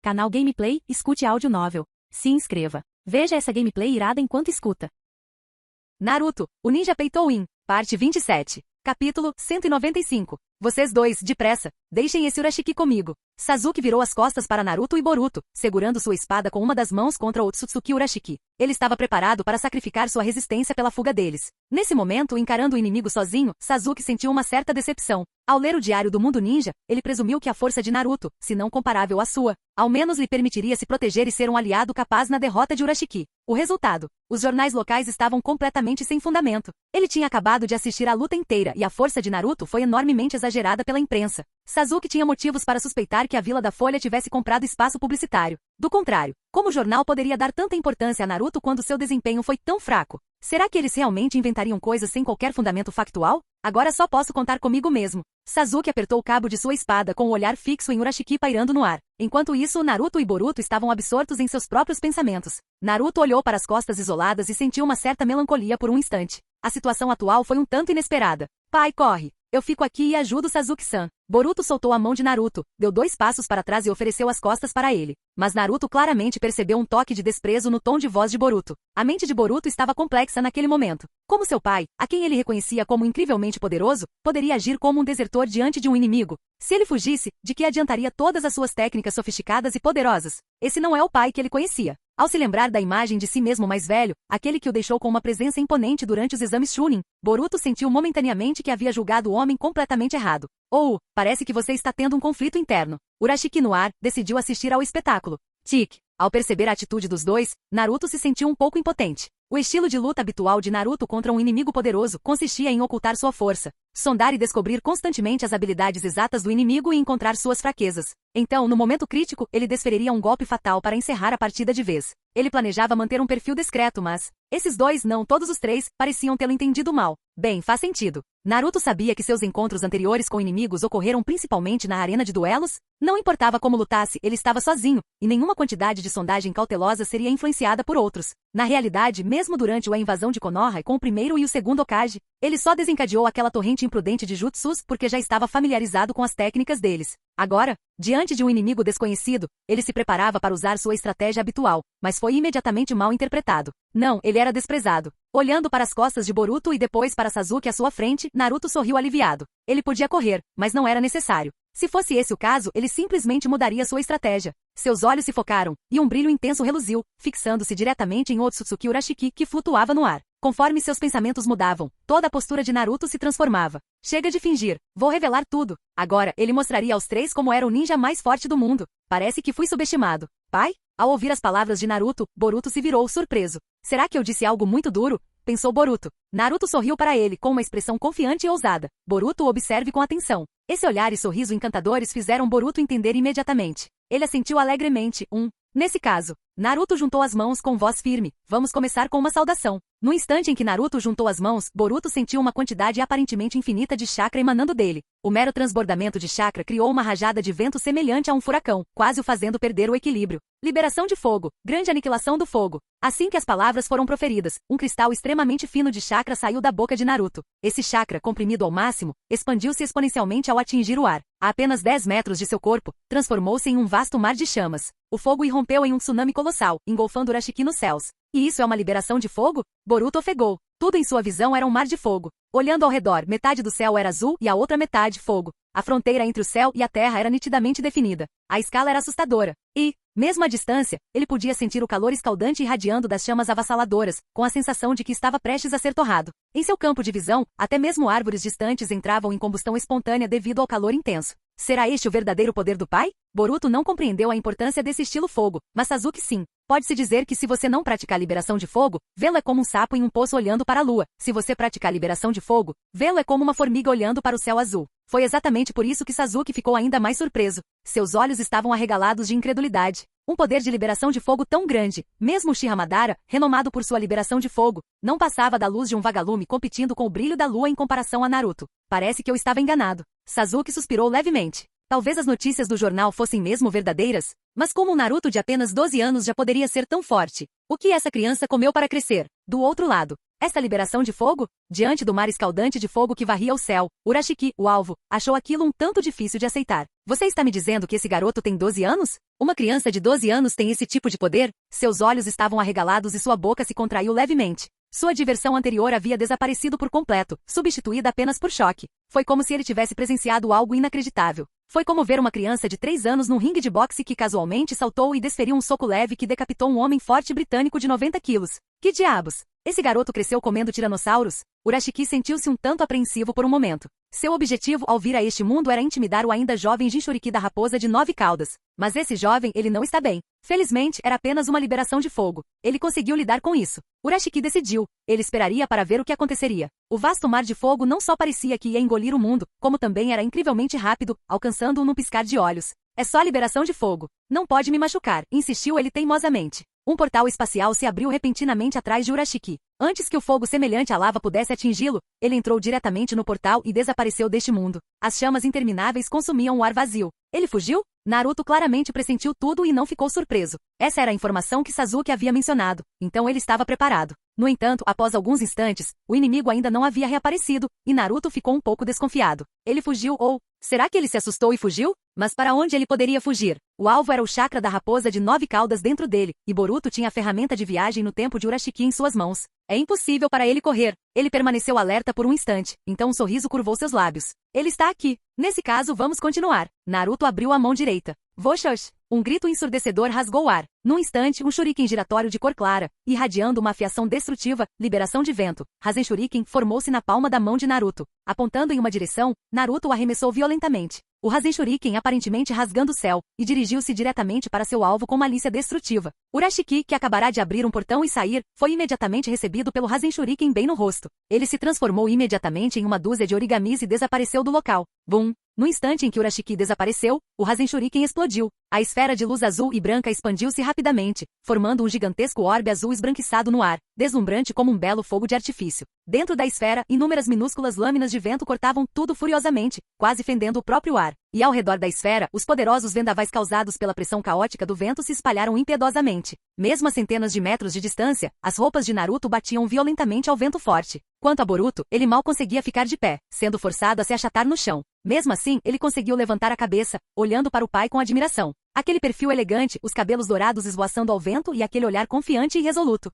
Canal Gameplay, escute áudio novel. Se inscreva. Veja essa gameplay irada enquanto escuta. Naruto, o Ninja Peitou-in, parte 27. Capítulo 195. Vocês dois, depressa, deixem esse Urashiki comigo. Sasuke virou as costas para Naruto e Boruto, segurando sua espada com uma das mãos contra o Otsutsuki Urashiki. Ele estava preparado para sacrificar sua resistência pela fuga deles. Nesse momento, encarando o inimigo sozinho, Sasuke sentiu uma certa decepção. Ao ler o Diário do Mundo Ninja, ele presumiu que a força de Naruto, se não comparável à sua, ao menos lhe permitiria se proteger e ser um aliado capaz na derrota de Urashiki. O resultado: os jornais locais estavam completamente sem fundamento. Ele tinha acabado de assistir a luta inteira e a força de Naruto foi enormemente exagerada pela imprensa. Sasuke tinha motivos para suspeitar que a Vila da Folha tivesse comprado espaço publicitário. Do contrário, como o jornal poderia dar tanta importância a Naruto quando seu desempenho foi tão fraco? Será que eles realmente inventariam coisas sem qualquer fundamento factual? Agora só posso contar comigo mesmo. Sasuke apertou o cabo de sua espada com o olhar fixo em Urashiki pairando no ar. Enquanto isso, Naruto e Boruto estavam absortos em seus próprios pensamentos. Naruto olhou para as costas isoladas e sentiu uma certa melancolia por um instante. A situação atual foi um tanto inesperada. Pai, corre! Eu fico aqui e ajudo Sasuke-san. Boruto soltou a mão de Naruto, deu 2 passos para trás e ofereceu as costas para ele. Mas Naruto claramente percebeu um toque de desprezo no tom de voz de Boruto. A mente de Boruto estava complexa naquele momento. Como seu pai, a quem ele reconhecia como incrivelmente poderoso, poderia agir como um desertor diante de um inimigo? Se ele fugisse, de que adiantaria todas as suas técnicas sofisticadas e poderosas? Esse não é o pai que ele conhecia. Ao se lembrar da imagem de si mesmo mais velho, aquele que o deixou com uma presença imponente durante os exames Chunin, Boruto sentiu momentaneamente que havia julgado o homem completamente errado. Parece que você está tendo um conflito interno. Urashiki no ar, decidiu assistir ao espetáculo. Tic. Ao perceber a atitude dos dois, Naruto se sentiu um pouco impotente. O estilo de luta habitual de Naruto contra um inimigo poderoso consistia em ocultar sua força, sondar e descobrir constantemente as habilidades exatas do inimigo e encontrar suas fraquezas. Então, no momento crítico, ele desferiria um golpe fatal para encerrar a partida de vez. Ele planejava manter um perfil discreto, mas esses dois, não todos os três, pareciam tê-lo entendido mal. Bem, faz sentido. Naruto sabia que seus encontros anteriores com inimigos ocorreram principalmente na arena de duelos? Não importava como lutasse, ele estava sozinho, e nenhuma quantidade de sondagem cautelosa seria influenciada por outros. Na realidade, mesmo durante a invasão de Konoha com o primeiro e o segundo Hokage, ele só desencadeou aquela torrente imprudente de jutsus porque já estava familiarizado com as técnicas deles. Agora, diante de um inimigo desconhecido, ele se preparava para usar sua estratégia habitual, mas foi imediatamente mal interpretado. Não, ele era desprezado. Olhando para as costas de Boruto e depois para Sasuke à sua frente, Naruto sorriu aliviado. Ele podia correr, mas não era necessário. Se fosse esse o caso, ele simplesmente mudaria sua estratégia. Seus olhos se focaram, e um brilho intenso reluziu, fixando-se diretamente em Otsutsuki Urashiki que flutuava no ar. Conforme seus pensamentos mudavam, toda a postura de Naruto se transformava. Chega de fingir, vou revelar tudo. Agora, ele mostraria aos três como era o ninja mais forte do mundo. Parece que fui subestimado. Pai? Ao ouvir as palavras de Naruto, Boruto se virou surpreso. Será que eu disse algo muito duro? Pensou Boruto. Naruto sorriu para ele com uma expressão confiante e ousada. Boruto o observe com atenção. Esse olhar e sorriso encantadores fizeram Boruto entender imediatamente. Ele assentiu alegremente. Nesse caso, Naruto juntou as mãos com voz firme. Vamos começar com uma saudação. No instante em que Naruto juntou as mãos, Boruto sentiu uma quantidade aparentemente infinita de chakra emanando dele. O mero transbordamento de chakra criou uma rajada de vento semelhante a um furacão, quase o fazendo perder o equilíbrio. Liberação de fogo, grande aniquilação do fogo. Assim que as palavras foram proferidas, um cristal extremamente fino de chakra saiu da boca de Naruto. Esse chakra, comprimido ao máximo, expandiu-se exponencialmente ao atingir o ar. A apenas 10 metros de seu corpo, transformou-se em um vasto mar de chamas. O fogo irrompeu em um tsunami colossal, engolfando Urashiki nos céus. E isso é uma liberação de fogo? Boruto ofegou. Tudo em sua visão era um mar de fogo. Olhando ao redor, metade do céu era azul e a outra metade fogo. A fronteira entre o céu e a terra era nitidamente definida. A escala era assustadora. E, mesmo à distância, ele podia sentir o calor escaldante irradiando das chamas avassaladoras, com a sensação de que estava prestes a ser torrado. Em seu campo de visão, até mesmo árvores distantes entravam em combustão espontânea devido ao calor intenso. Será este o verdadeiro poder do pai? Boruto não compreendeu a importância desse estilo fogo, mas Sasuke sim. Pode-se dizer que se você não praticar liberação de fogo, vê-lo é como um sapo em um poço olhando para a lua. Se você praticar liberação de fogo, vê-lo é como uma formiga olhando para o céu azul. Foi exatamente por isso que Sasuke ficou ainda mais surpreso. Seus olhos estavam arregalados de incredulidade. Um poder de liberação de fogo tão grande, mesmo Uchiha Madara, renomado por sua liberação de fogo, não passava da luz de um vagalume competindo com o brilho da lua em comparação a Naruto. Parece que eu estava enganado. Sasuke suspirou levemente. Talvez as notícias do jornal fossem mesmo verdadeiras? Mas como um Naruto de apenas 12 anos já poderia ser tão forte? O que essa criança comeu para crescer? Do outro lado, esta liberação de fogo? Diante do mar escaldante de fogo que varria o céu, Urashiki, o alvo, achou aquilo um tanto difícil de aceitar. Você está me dizendo que esse garoto tem 12 anos? Uma criança de 12 anos tem esse tipo de poder? Seus olhos estavam arregalados e sua boca se contraiu levemente. Sua diversão anterior havia desaparecido por completo, substituída apenas por choque. Foi como se ele tivesse presenciado algo inacreditável. Foi como ver uma criança de 3 anos num ringue de boxe que casualmente saltou e desferiu um soco leve que decapitou um homem forte britânico de 90 quilos. Que diabos? Esse garoto cresceu comendo tiranossauros? Urashiki sentiu-se um tanto apreensivo por um momento. Seu objetivo ao vir a este mundo era intimidar o ainda jovem Jinchuriki da raposa de 9 caudas. Mas esse jovem, ele não está bem. Felizmente, era apenas uma liberação de fogo. Ele conseguiu lidar com isso. Urashiki decidiu. Ele esperaria para ver o que aconteceria. O vasto mar de fogo não só parecia que ia engolir o mundo, como também era incrivelmente rápido, alcançando-o num piscar de olhos. É só liberação de fogo. Não pode me machucar, insistiu ele teimosamente. Um portal espacial se abriu repentinamente atrás de Urashiki. Antes que o fogo semelhante à lava pudesse atingi-lo, ele entrou diretamente no portal e desapareceu deste mundo. As chamas intermináveis consumiam o ar vazio. Ele fugiu? Naruto claramente pressentiu tudo e não ficou surpreso. Essa era a informação que Sasuke havia mencionado, então ele estava preparado. No entanto, após alguns instantes, o inimigo ainda não havia reaparecido, e Naruto ficou um pouco desconfiado. Ele fugiu ou... será que ele se assustou e fugiu? Mas para onde ele poderia fugir? O alvo era o chakra da raposa de 9 caudas dentro dele, e Boruto tinha a ferramenta de viagem no tempo de Urashiki em suas mãos. É impossível para ele correr. Ele permaneceu alerta por um instante, então um sorriso curvou seus lábios. Ele está aqui. Nesse caso, vamos continuar. Naruto abriu a mão direita. Voshosh! Um grito ensurdecedor rasgou o ar. Num instante, um shuriken giratório de cor clara, irradiando uma afiação destrutiva, liberação de vento. Rasen Shuriken formou-se na palma da mão de Naruto. Apontando em uma direção, Naruto o arremessou violentamente. O Rasen Shuriken aparentemente rasgando o céu, e dirigiu-se diretamente para seu alvo com malícia destrutiva. Urashiki, que acabará de abrir um portão e sair, foi imediatamente recebido pelo Rasen Shuriken bem no rosto. Ele se transformou imediatamente em uma dúzia de origamis e desapareceu do local. Bum! No instante em que Urashiki desapareceu, o Rasen Shuriken explodiu. A esfera de luz azul e branca expandiu-se rapidamente, formando um gigantesco orbe azul esbranquiçado no ar, deslumbrante como um belo fogo de artifício. Dentro da esfera, inúmeras minúsculas lâminas de vento cortavam tudo furiosamente, quase fendendo o próprio ar. E ao redor da esfera, os poderosos vendavais causados pela pressão caótica do vento se espalharam impiedosamente. Mesmo a centenas de metros de distância, as roupas de Naruto batiam violentamente ao vento forte. Quanto a Boruto, ele mal conseguia ficar de pé, sendo forçado a se achatar no chão. Mesmo assim, ele conseguiu levantar a cabeça, olhando para o pai com admiração. Aquele perfil elegante, os cabelos dourados esvoaçando ao vento e aquele olhar confiante e resoluto.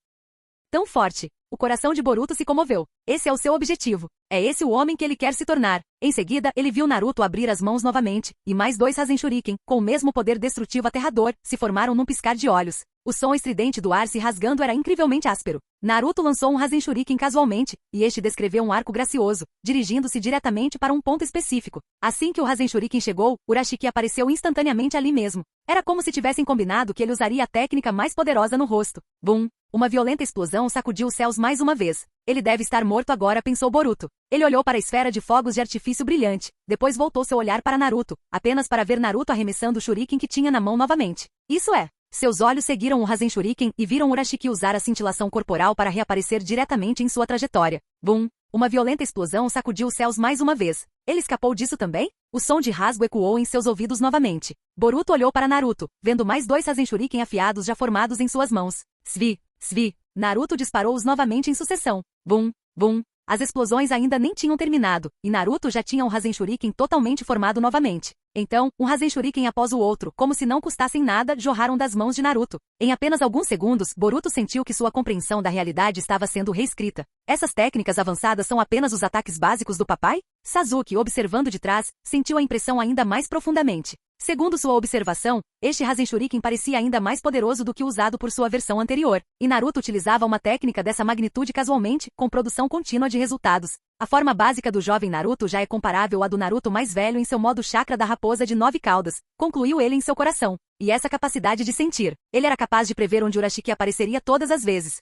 Tão forte. O coração de Boruto se comoveu. Esse é o seu objetivo. É esse o homem que ele quer se tornar. Em seguida, ele viu Naruto abrir as mãos novamente, e mais 2 Rasen Shuriken, com o mesmo poder destrutivo aterrador, se formaram num piscar de olhos. O som estridente do ar se rasgando era incrivelmente áspero. Naruto lançou um Rasen Shuriken casualmente, e este descreveu um arco gracioso, dirigindo-se diretamente para um ponto específico. Assim que o Rasen Shuriken chegou, Urashiki apareceu instantaneamente ali mesmo. Era como se tivessem combinado que ele usaria a técnica mais poderosa no rosto. Bum! Uma violenta explosão sacudiu os céus mais uma vez. Ele deve estar morto agora, pensou Boruto. Ele olhou para a esfera de fogos de artifício brilhante. Depois voltou seu olhar para Naruto, apenas para ver Naruto arremessando o Shuriken que tinha na mão novamente. Isso é. Seus olhos seguiram o Rasen Shuriken e viram Urashiki usar a cintilação corporal para reaparecer diretamente em sua trajetória. Bum! Uma violenta explosão sacudiu os céus mais uma vez. Ele escapou disso também? O som de rasgo ecoou em seus ouvidos novamente. Boruto olhou para Naruto, vendo mais 2 Rasen Shuriken afiados já formados em suas mãos. Svi! Svi! Naruto disparou-os novamente em sucessão. Bum! Bum! As explosões ainda nem tinham terminado, e Naruto já tinha um Rasen Shuriken totalmente formado novamente. Então, um Rasen Shuriken após o outro, como se não custassem nada, jorraram das mãos de Naruto. Em apenas alguns segundos, Boruto sentiu que sua compreensão da realidade estava sendo reescrita. Essas técnicas avançadas são apenas os ataques básicos do papai? Sasuke, observando de trás, sentiu a impressão ainda mais profundamente. Segundo sua observação, este Rasen Shuriken parecia ainda mais poderoso do que o usado por sua versão anterior, e Naruto utilizava uma técnica dessa magnitude casualmente, com produção contínua de resultados. A forma básica do jovem Naruto já é comparável à do Naruto mais velho em seu modo chakra da raposa de 9 caudas, concluiu ele em seu coração. E essa capacidade de sentir. Ele era capaz de prever onde Urashiki apareceria todas as vezes.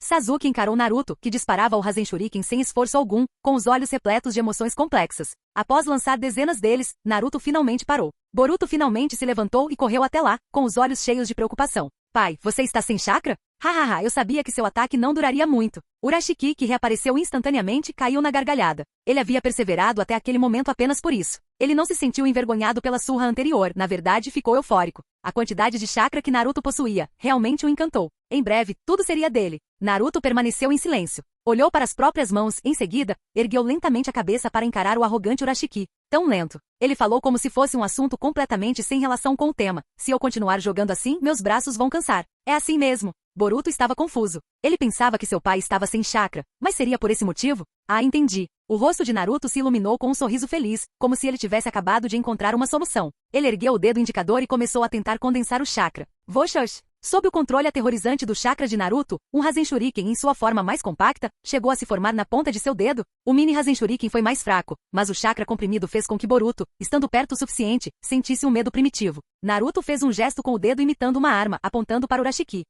Sasuke encarou Naruto, que disparava o Rasen Shuriken sem esforço algum, com os olhos repletos de emoções complexas. Após lançar dezenas deles, Naruto finalmente parou. Boruto finalmente se levantou e correu até lá, com os olhos cheios de preocupação. Pai, você está sem chakra? Hahaha, eu sabia que seu ataque não duraria muito. Urashiki, que reapareceu instantaneamente, caiu na gargalhada. Ele havia perseverado até aquele momento apenas por isso. Ele não se sentiu envergonhado pela surra anterior, na verdade ficou eufórico. A quantidade de chakra que Naruto possuía realmente o encantou. Em breve, tudo seria dele. Naruto permaneceu em silêncio. Olhou para as próprias mãos, em seguida, ergueu lentamente a cabeça para encarar o arrogante Urashiki. Tão lento. Ele falou como se fosse um assunto completamente sem relação com o tema. Se eu continuar jogando assim, meus braços vão cansar. É assim mesmo. Boruto estava confuso. Ele pensava que seu pai estava sem chakra, mas seria por esse motivo? Ah, entendi. O rosto de Naruto se iluminou com um sorriso feliz, como se ele tivesse acabado de encontrar uma solução. Ele ergueu o dedo indicador e começou a tentar condensar o chakra. Voxox! Sob o controle aterrorizante do chakra de Naruto, um Rasen Shuriken em sua forma mais compacta, chegou a se formar na ponta de seu dedo. O mini Rasen Shuriken foi mais fraco, mas o chakra comprimido fez com que Boruto, estando perto o suficiente, sentisse um medo primitivo. Naruto fez um gesto com o dedo imitando uma arma, apontando para Urashiki.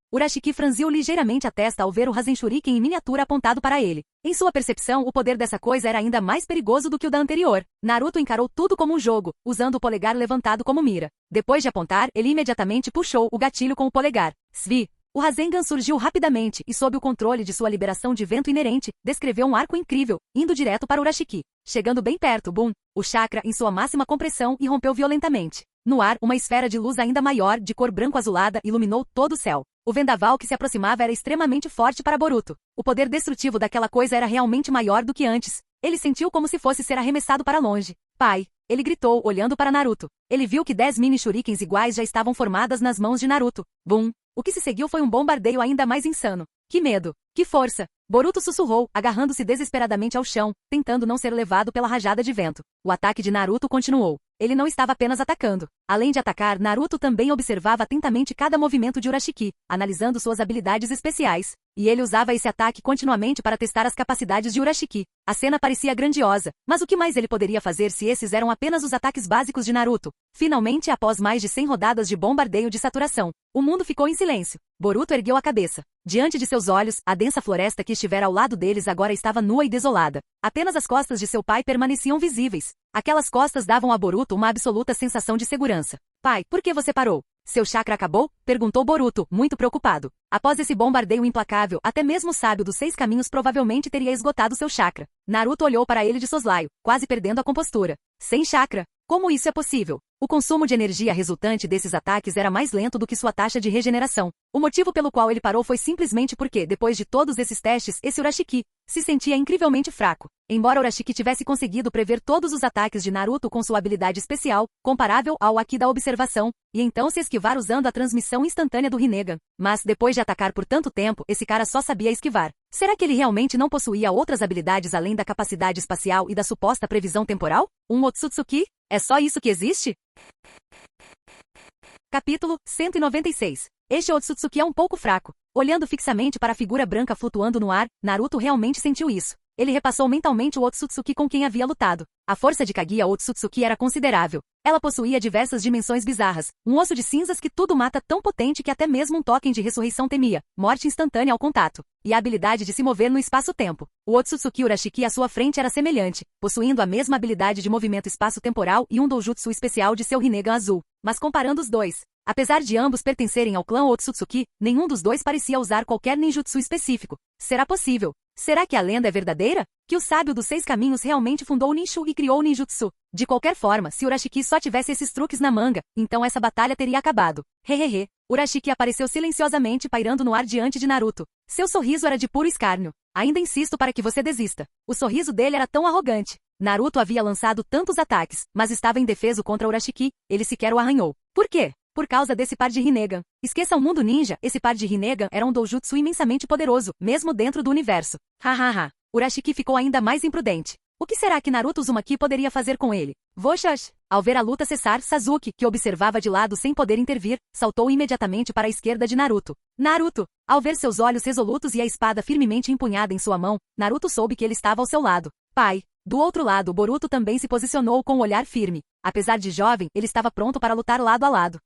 Urashiki franziu ligeiramente a testa ao ver o Rasen Shuriken em miniatura apontado para ele. Em sua percepção, o poder dessa coisa era ainda mais perigoso do que o da anterior. Naruto encarou tudo como um jogo, usando o polegar levantado como mira. Depois de apontar, ele imediatamente puxou o gatilho com o polegar. Svi! O Rasengan surgiu rapidamente e, sob o controle de sua liberação de vento inerente, descreveu um arco incrível, indo direto para Urashiki. Chegando bem perto, bum! O chakra em sua máxima compressão irrompeu violentamente. No ar, uma esfera de luz ainda maior, de cor branco-azulada, iluminou todo o céu. O vendaval que se aproximava era extremamente forte para Boruto. O poder destrutivo daquela coisa era realmente maior do que antes. Ele sentiu como se fosse ser arremessado para longe. Pai! Ele gritou, olhando para Naruto. Ele viu que 10 mini shurikens iguais já estavam formadas nas mãos de Naruto. Bum! O que se seguiu foi um bombardeio ainda mais insano. Que medo! Que força! Boruto sussurrou, agarrando-se desesperadamente ao chão, tentando não ser levado pela rajada de vento. O ataque de Naruto continuou. Ele não estava apenas atacando. Além de atacar, Naruto também observava atentamente cada movimento de Urashiki, analisando suas habilidades especiais. E ele usava esse ataque continuamente para testar as capacidades de Urashiki. A cena parecia grandiosa, mas o que mais ele poderia fazer se esses eram apenas os ataques básicos de Naruto? Finalmente, após mais de 100 rodadas de bombardeio de saturação, o mundo ficou em silêncio. Boruto ergueu a cabeça. Diante de seus olhos, a densa floresta que estivera ao lado deles agora estava nua e desolada. Apenas as costas de seu pai permaneciam visíveis. Aquelas costas davam a Boruto uma absoluta sensação de segurança. Pai, por que você parou? Seu chakra acabou? Perguntou Boruto, muito preocupado. Após esse bombardeio implacável, até mesmo o sábio dos 6 caminhos provavelmente teria esgotado seu chakra. Naruto olhou para ele de soslaio, quase perdendo a compostura. Sem chakra? Como isso é possível? O consumo de energia resultante desses ataques era mais lento do que sua taxa de regeneração. O motivo pelo qual ele parou foi simplesmente porque, depois de todos esses testes, esse Urashiki se sentia incrivelmente fraco. Embora Urashiki tivesse conseguido prever todos os ataques de Naruto com sua habilidade especial, comparável ao Haki da observação, e então se esquivar usando a transmissão instantânea do Rinnegan. Mas, depois de atacar por tanto tempo, esse cara só sabia esquivar. Será que ele realmente não possuía outras habilidades além da capacidade espacial e da suposta previsão temporal? Um Otsutsuki? É só isso que existe? Capítulo 196. Este Otsutsuki é um pouco fraco. Olhando fixamente para a figura branca flutuando no ar, Naruto realmente sentiu isso. Ele repassou mentalmente o Otsutsuki com quem havia lutado. A força de Kaguya Otsutsuki era considerável. Ela possuía diversas dimensões bizarras, um osso de cinzas que tudo mata tão potente que até mesmo um token de ressurreição temia, morte instantânea ao contato, e a habilidade de se mover no espaço-tempo. O Otsutsuki Urashiki à sua frente era semelhante, possuindo a mesma habilidade de movimento espaço-temporal e um doujutsu especial de seu Rinnegan azul. Mas comparando os dois, apesar de ambos pertencerem ao clã Otsutsuki, nenhum dos dois parecia usar qualquer ninjutsu específico. Será possível? Será que a lenda é verdadeira? Que o sábio dos 6 caminhos realmente fundou o Ninshu e criou o ninjutsu? De qualquer forma, se Urashiki só tivesse esses truques na manga, então essa batalha teria acabado. Hehehe. Urashiki apareceu silenciosamente pairando no ar diante de Naruto. Seu sorriso era de puro escárnio. Ainda insisto para que você desista. O sorriso dele era tão arrogante. Naruto havia lançado tantos ataques, mas estava indefeso contra Urashiki, ele sequer o arranhou. Por quê? Por causa desse par de Rinnegan. Esqueça o mundo ninja, esse par de Rinnegan era um doujutsu imensamente poderoso, mesmo dentro do universo. Hahaha. Urashiki ficou ainda mais imprudente. O que será que Naruto Uzumaki poderia fazer com ele? Voxox! Ao ver a luta cessar, Sasuke, que observava de lado sem poder intervir, saltou imediatamente para a esquerda de Naruto. Naruto! Ao ver seus olhos resolutos e a espada firmemente empunhada em sua mão, Naruto soube que ele estava ao seu lado. Pai! Do outro lado, Boruto também se posicionou com um olhar firme. Apesar de jovem, ele estava pronto para lutar lado a lado.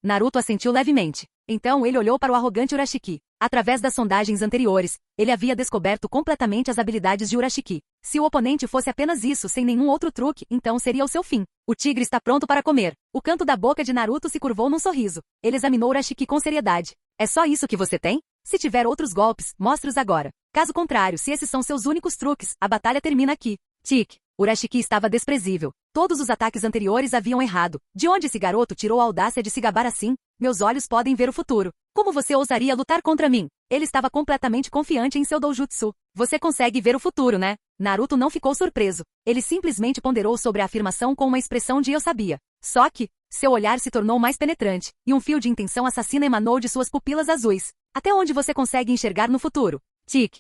Naruto assentiu levemente. Então ele olhou para o arrogante Urashiki. Através das sondagens anteriores, ele havia descoberto completamente as habilidades de Urashiki. Se o oponente fosse apenas isso sem nenhum outro truque, então seria o seu fim. O tigre está pronto para comer. O canto da boca de Naruto se curvou num sorriso. Ele examinou Urashiki com seriedade. É só isso que você tem? Se tiver outros golpes, mostre-os agora. Caso contrário, se esses são seus únicos truques, a batalha termina aqui. Tic. Urashiki estava desprezível. Todos os ataques anteriores haviam errado. De onde esse garoto tirou a audácia de se gabar assim? Meus olhos podem ver o futuro. Como você ousaria lutar contra mim? Ele estava completamente confiante em seu doujutsu. Você consegue ver o futuro, né? Naruto não ficou surpreso. Ele simplesmente ponderou sobre a afirmação com uma expressão de eu sabia. Só que, seu olhar se tornou mais penetrante, e um fio de intenção assassina emanou de suas pupilas azuis. Até onde você consegue enxergar no futuro? Tic.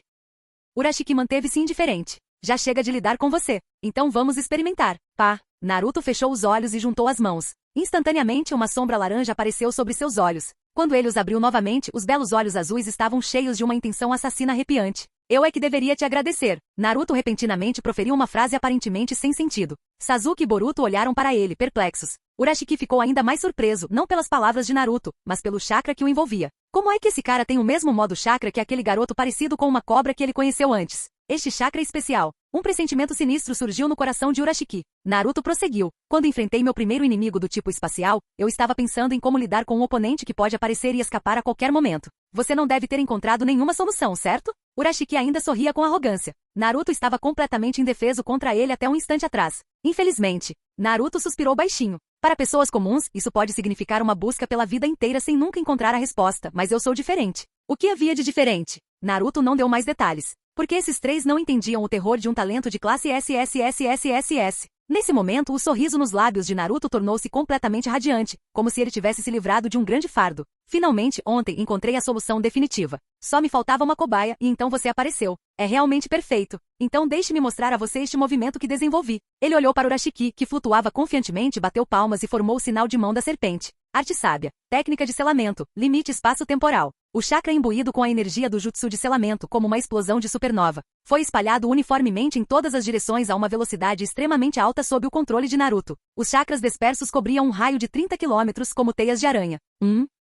Urashiki manteve-se indiferente. Já chega de lidar com você. Então vamos experimentar. Pá. Naruto fechou os olhos e juntou as mãos. Instantaneamente uma sombra laranja apareceu sobre seus olhos. Quando ele os abriu novamente, os belos olhos azuis estavam cheios de uma intenção assassina arrepiante. Eu é que deveria te agradecer. Naruto repentinamente proferiu uma frase aparentemente sem sentido. Sasuke e Boruto olharam para ele, perplexos. Urashiki ficou ainda mais surpreso, não pelas palavras de Naruto, mas pelo chakra que o envolvia. Como é que esse cara tem o mesmo modo chakra que aquele garoto parecido com uma cobra que ele conheceu antes? Este chakra é especial. Um pressentimento sinistro surgiu no coração de Urashiki. Naruto prosseguiu. Quando enfrentei meu primeiro inimigo do tipo espacial, eu estava pensando em como lidar com um oponente que pode aparecer e escapar a qualquer momento. Você não deve ter encontrado nenhuma solução, certo? Urashiki ainda sorria com arrogância. Naruto estava completamente indefeso contra ele até um instante atrás. Infelizmente, Naruto suspirou baixinho. Para pessoas comuns, isso pode significar uma busca pela vida inteira sem nunca encontrar a resposta, mas eu sou diferente. O que havia de diferente? Naruto não deu mais detalhes. Porque esses três não entendiam o terror de um talento de classe SSSSSS. Nesse momento, o sorriso nos lábios de Naruto tornou-se completamente radiante, como se ele tivesse se livrado de um grande fardo. Finalmente, ontem, encontrei a solução definitiva. Só me faltava uma cobaia, e então você apareceu. É realmente perfeito. Então deixe-me mostrar a você este movimento que desenvolvi. Ele olhou para Urashiki, que flutuava confiantemente, bateu palmas e formou o sinal de mão da serpente. Arte sábia. Técnica de selamento. Limite espaço-temporal. O chakra imbuído com a energia do jutsu de selamento como uma explosão de supernova. Foi espalhado uniformemente em todas as direções a uma velocidade extremamente alta sob o controle de Naruto. Os chakras dispersos cobriam um raio de 30 quilômetros como teias de aranha.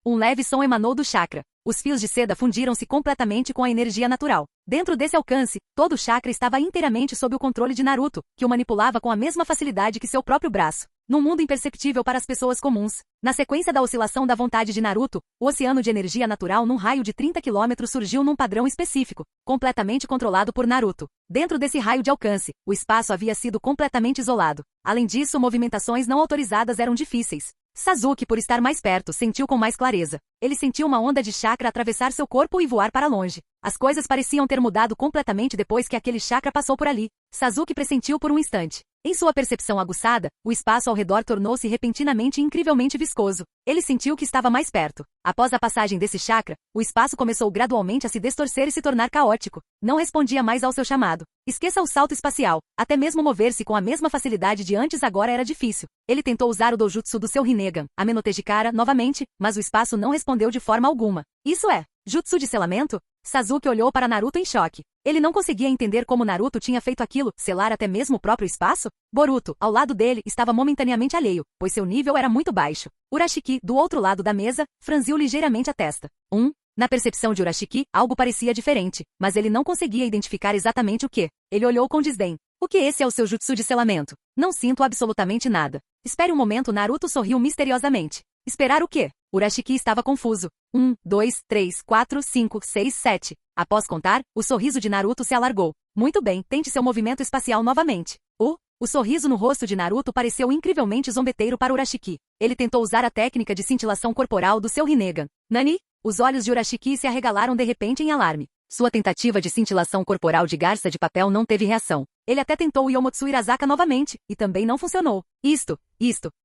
Um leve som emanou do chakra. Os fios de seda fundiram-se completamente com a energia natural. Dentro desse alcance, todo o chakra estava inteiramente sob o controle de Naruto, que o manipulava com a mesma facilidade que seu próprio braço. Num mundo imperceptível para as pessoas comuns. Na sequência da oscilação da vontade de Naruto, o oceano de energia natural num raio de 30 km surgiu num padrão específico, completamente controlado por Naruto. Dentro desse raio de alcance, o espaço havia sido completamente isolado. Além disso, movimentações não autorizadas eram difíceis. Sasuke, por estar mais perto, sentiu com mais clareza. Ele sentiu uma onda de chakra atravessar seu corpo e voar para longe. As coisas pareciam ter mudado completamente depois que aquele chakra passou por ali. Sasuke pressentiu por um instante. Em sua percepção aguçada, o espaço ao redor tornou-se repentinamente e incrivelmente viscoso. Ele sentiu que estava mais perto. Após a passagem desse chakra, o espaço começou gradualmente a se distorcer e se tornar caótico. Não respondia mais ao seu chamado. Esqueça o salto espacial. Até mesmo mover-se com a mesma facilidade de antes agora era difícil. Ele tentou usar o doujutsu do seu Rinnegan, Amenotê de cara, novamente, mas o espaço não respondeu de forma alguma. Isso é, jutsu de selamento? Sasuke olhou para Naruto em choque. Ele não conseguia entender como Naruto tinha feito aquilo, selar até mesmo o próprio espaço? Boruto, ao lado dele, estava momentaneamente alheio, pois seu nível era muito baixo. Urashiki, do outro lado da mesa, franziu ligeiramente a testa. Na percepção de Urashiki, algo parecia diferente, mas ele não conseguia identificar exatamente o que. Ele olhou com desdém. O que esse é o seu jutsu de selamento? Não sinto absolutamente nada. Espere um momento, Naruto sorriu misteriosamente. Esperar o quê? Urashiki estava confuso. 1, 2, 3, 4, 5, 6, 7. Após contar, o sorriso de Naruto se alargou. Muito bem, tente seu movimento espacial novamente. O sorriso no rosto de Naruto pareceu incrivelmente zombeteiro para Urashiki. Ele tentou usar a técnica de cintilação corporal do seu Rinnegan. Nani? Os olhos de Urashiki se arregalaram de repente em alarme. Sua tentativa de cintilação corporal de garça de papel não teve reação. Ele até tentou o Yomotsu Irazaka novamente, e também não funcionou. Isto.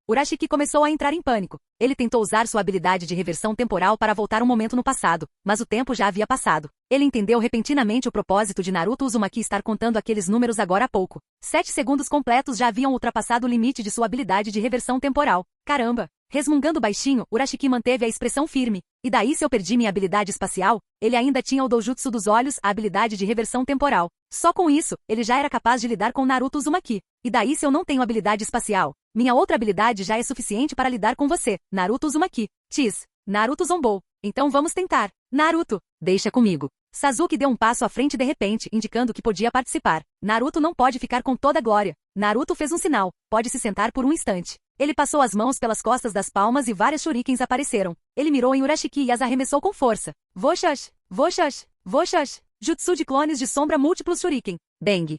Urashiki começou a entrar em pânico. Ele tentou usar sua habilidade de reversão temporal para voltar um momento no passado, mas o tempo já havia passado. Ele entendeu repentinamente o propósito de Naruto Uzumaki estar contando aqueles números agora há pouco. 7 segundos completos já haviam ultrapassado o limite de sua habilidade de reversão temporal. Caramba! Resmungando baixinho, Urashiki manteve a expressão firme. E daí se eu perdi minha habilidade espacial? Ele ainda tinha o doujutsu dos olhos, a habilidade de reversão temporal. Só com isso, ele já era capaz de lidar com Naruto Uzumaki. E daí se eu não tenho habilidade espacial? Minha outra habilidade já é suficiente para lidar com você, Naruto Uzumaki. Naruto zombou. Então vamos tentar. Naruto, deixa comigo. Sasuke deu um passo à frente de repente, indicando que podia participar. Naruto não pode ficar com toda a glória. Naruto fez um sinal. Pode se sentar por um instante. Ele passou as mãos pelas costas das palmas e várias shurikens apareceram. Ele mirou em Urashiki e as arremessou com força. Voshas, voshas, voshas. Jutsu de clones de sombra múltiplos shuriken. Bang.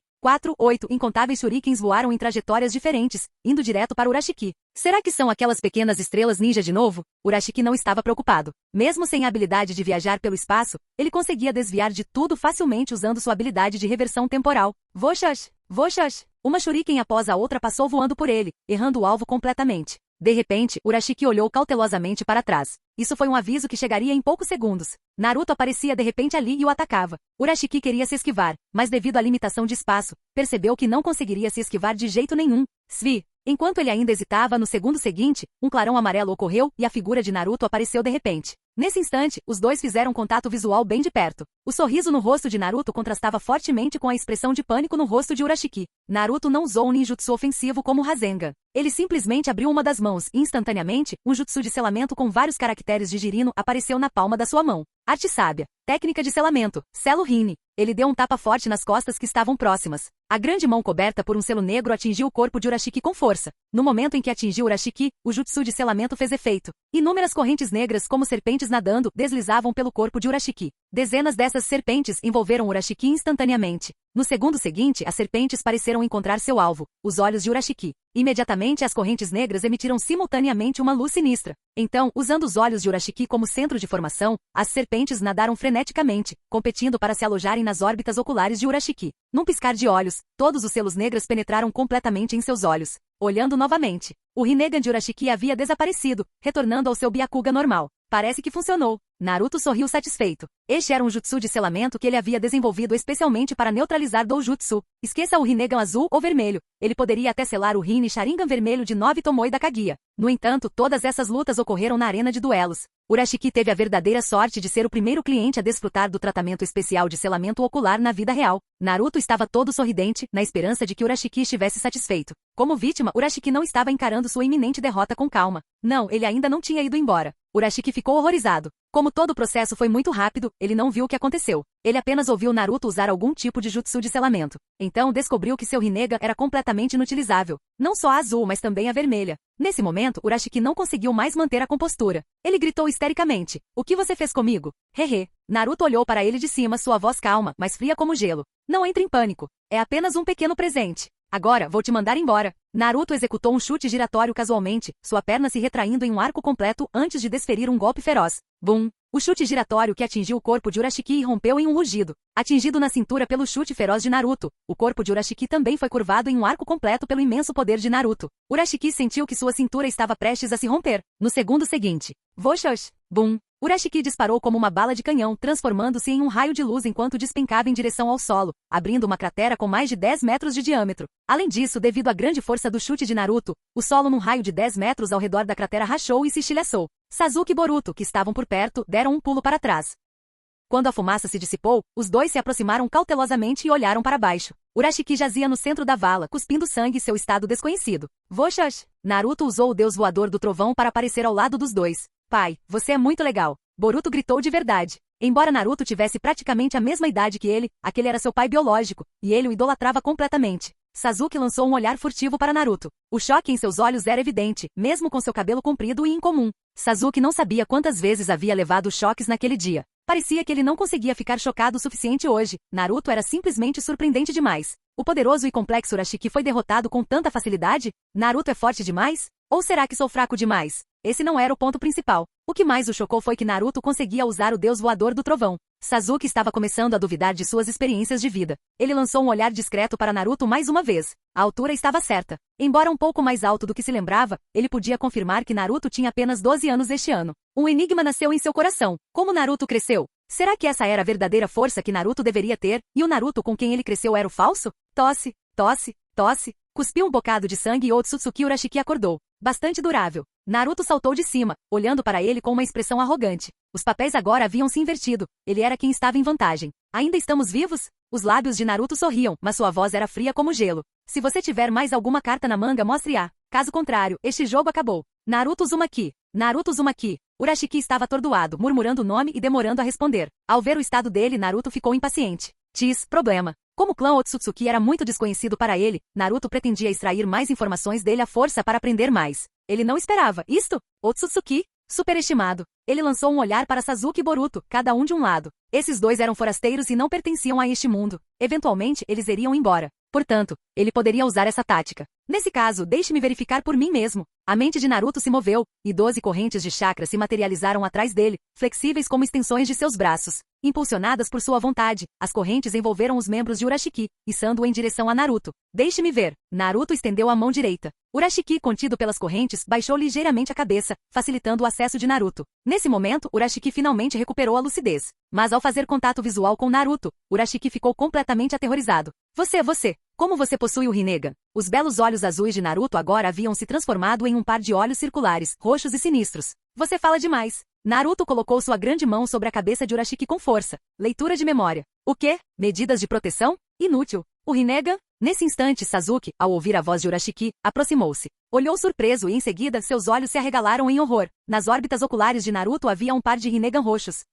8 incontáveis shurikens voaram em trajetórias diferentes, indo direto para Urashiki. Será que são aquelas pequenas estrelas ninja de novo? Urashiki não estava preocupado. Mesmo sem a habilidade de viajar pelo espaço, ele conseguia desviar de tudo facilmente usando sua habilidade de reversão temporal. Voshas, voshas. Uma shuriken após a outra passou voando por ele, errando o alvo completamente. De repente, Urashiki olhou cautelosamente para trás. Isso foi um aviso que chegaria em poucos segundos. Naruto aparecia de repente ali e o atacava. Urashiki queria se esquivar, mas devido à limitação de espaço, percebeu que não conseguiria se esquivar de jeito nenhum. Svi. Enquanto ele ainda hesitava, no segundo seguinte, um clarão amarelo ocorreu e a figura de Naruto apareceu de repente. Nesse instante, os dois fizeram contato visual bem de perto. O sorriso no rosto de Naruto contrastava fortemente com a expressão de pânico no rosto de Urashiki. Naruto não usou um ninjutsu ofensivo como o Rasengan. Ele simplesmente abriu uma das mãos e, instantaneamente, um jutsu de selamento com vários caracteres de Jirino apareceu na palma da sua mão. Arte sábia. Técnica de selamento. Selo Rini. Ele deu um tapa forte nas costas que estavam próximas. A grande mão coberta por um selo negro atingiu o corpo de Urashiki com força. No momento em que atingiu Urashiki, o jutsu de selamento fez efeito. Inúmeras correntes negras como serpentes nadando deslizavam pelo corpo de Urashiki. Dezenas dessas serpentes envolveram Urashiki instantaneamente. No segundo seguinte, as serpentes pareceram encontrar seu alvo, os olhos de Urashiki. Imediatamente as correntes negras emitiram simultaneamente uma luz sinistra. Então, usando os olhos de Urashiki como centro de formação, as serpentes nadaram freneticamente, competindo para se alojarem nas órbitas oculares de Urashiki. Num piscar de olhos, todos os selos negros penetraram completamente em seus olhos. Olhando novamente, o Rinnegan de Urashiki havia desaparecido, retornando ao seu Byakugan normal. Parece que funcionou. Naruto sorriu satisfeito. Este era um jutsu de selamento que ele havia desenvolvido especialmente para neutralizar Doujutsu. Esqueça o Rinnegan azul ou vermelho. Ele poderia até selar o Rin e Sharingan vermelho de 9 Tomoe da Kaguya. No entanto, todas essas lutas ocorreram na arena de duelos. Urashiki teve a verdadeira sorte de ser o primeiro cliente a desfrutar do tratamento especial de selamento ocular na vida real. Naruto estava todo sorridente, na esperança de que Urashiki estivesse satisfeito. Como vítima, Urashiki não estava encarando sua iminente derrota com calma. Não, ele ainda não tinha ido embora. Urashiki ficou horrorizado. Como todo o processo foi muito rápido, ele não viu o que aconteceu. Ele apenas ouviu Naruto usar algum tipo de jutsu de selamento. Então descobriu que seu Rinnegan era completamente inutilizável. Não só a azul, mas também a vermelha. Nesse momento, Urashiki não conseguiu mais manter a compostura. Ele gritou histericamente. O que você fez comigo? Hehe. Naruto olhou para ele de cima, sua voz calma, mas fria como gelo. Não entre em pânico. É apenas um pequeno presente. Agora, vou te mandar embora. Naruto executou um chute giratório casualmente, sua perna se retraindo em um arco completo antes de desferir um golpe feroz. Bum! O chute giratório que atingiu o corpo de Urashiki rompeu em um rugido. Atingido na cintura pelo chute feroz de Naruto, o corpo de Urashiki também foi curvado em um arco completo pelo imenso poder de Naruto. Urashiki sentiu que sua cintura estava prestes a se romper. No segundo seguinte, Voshos! Bum! Urashiki disparou como uma bala de canhão, transformando-se em um raio de luz enquanto despencava em direção ao solo, abrindo uma cratera com mais de 10 metros de diâmetro. Além disso, devido à grande força do chute de Naruto, o solo num raio de 10 metros ao redor da cratera rachou e se estilhaçou. Sasuke e Boruto, que estavam por perto, deram um pulo para trás. Quando a fumaça se dissipou, os dois se aproximaram cautelosamente e olharam para baixo. Urashiki jazia no centro da vala, cuspindo sangue em seu estado desconhecido. Voshas! Naruto usou o deus voador do trovão para aparecer ao lado dos dois. Pai, você é muito legal. Boruto gritou de verdade. Embora Naruto tivesse praticamente a mesma idade que ele, aquele era seu pai biológico, e ele o idolatrava completamente. Sasuke lançou um olhar furtivo para Naruto. O choque em seus olhos era evidente, mesmo com seu cabelo comprido e incomum. Sasuke não sabia quantas vezes havia levado choques naquele dia. Parecia que ele não conseguia ficar chocado o suficiente hoje. Naruto era simplesmente surpreendente demais. O poderoso e complexo Urashiki foi derrotado com tanta facilidade? Naruto é forte demais? Ou será que sou fraco demais? Esse não era o ponto principal. O que mais o chocou foi que Naruto conseguia usar o deus voador do trovão. Sasuke estava começando a duvidar de suas experiências de vida. Ele lançou um olhar discreto para Naruto mais uma vez. A altura estava certa. Embora um pouco mais alto do que se lembrava, ele podia confirmar que Naruto tinha apenas 12 anos este ano. Um enigma nasceu em seu coração. Como Naruto cresceu? Será que essa era a verdadeira força que Naruto deveria ter, e o Naruto com quem ele cresceu era o falso? Tosse, tosse, tosse. Cuspiu um bocado de sangue e Otsutsuki Urashiki acordou. Bastante durável. Naruto saltou de cima, olhando para ele com uma expressão arrogante. Os papéis agora haviam se invertido. Ele era quem estava em vantagem. Ainda estamos vivos? Os lábios de Naruto sorriam, mas sua voz era fria como gelo. Se você tiver mais alguma carta na manga, mostre-a. Caso contrário, este jogo acabou. Naruto Uzumaki. Naruto Uzumaki. Urashiki estava atordoado, murmurando o nome e demorando a responder. Ao ver o estado dele, Naruto ficou impaciente. Problema. Como o clã Otsutsuki era muito desconhecido para ele, Naruto pretendia extrair mais informações dele à força para aprender mais. Ele não esperava isto? Otsutsuki? Superestimado. Ele lançou um olhar para Sasuke e Boruto, cada um de um lado. Esses dois eram forasteiros e não pertenciam a este mundo. Eventualmente, eles iriam embora. Portanto, ele poderia usar essa tática. Nesse caso, deixe-me verificar por mim mesmo. A mente de Naruto se moveu, e 12 correntes de chakra se materializaram atrás dele, flexíveis como extensões de seus braços. Impulsionadas por sua vontade, as correntes envolveram os membros de Urashiki, içando-o em direção a Naruto. Deixe-me ver. Naruto estendeu a mão direita. Urashiki, contido pelas correntes, baixou ligeiramente a cabeça, facilitando o acesso de Naruto. Nesse momento, Urashiki finalmente recuperou a lucidez. Mas ao fazer contato visual com Naruto, Urashiki ficou completamente aterrorizado. Você! Como você possui o Rinnegan? Os belos olhos azuis de Naruto agora haviam se transformado em um par de olhos circulares, roxos e sinistros. Você fala demais. Naruto colocou sua grande mão sobre a cabeça de Urashiki com força. Leitura de memória. O quê? Medidas de proteção? Inútil. O Rinnegan? Nesse instante, Sasuke, ao ouvir a voz de Urashiki, aproximou-se. Olhou surpreso e em seguida seus olhos se arregalaram em horror. Nas órbitas oculares de Naruto havia um par de Rinnegan roxos.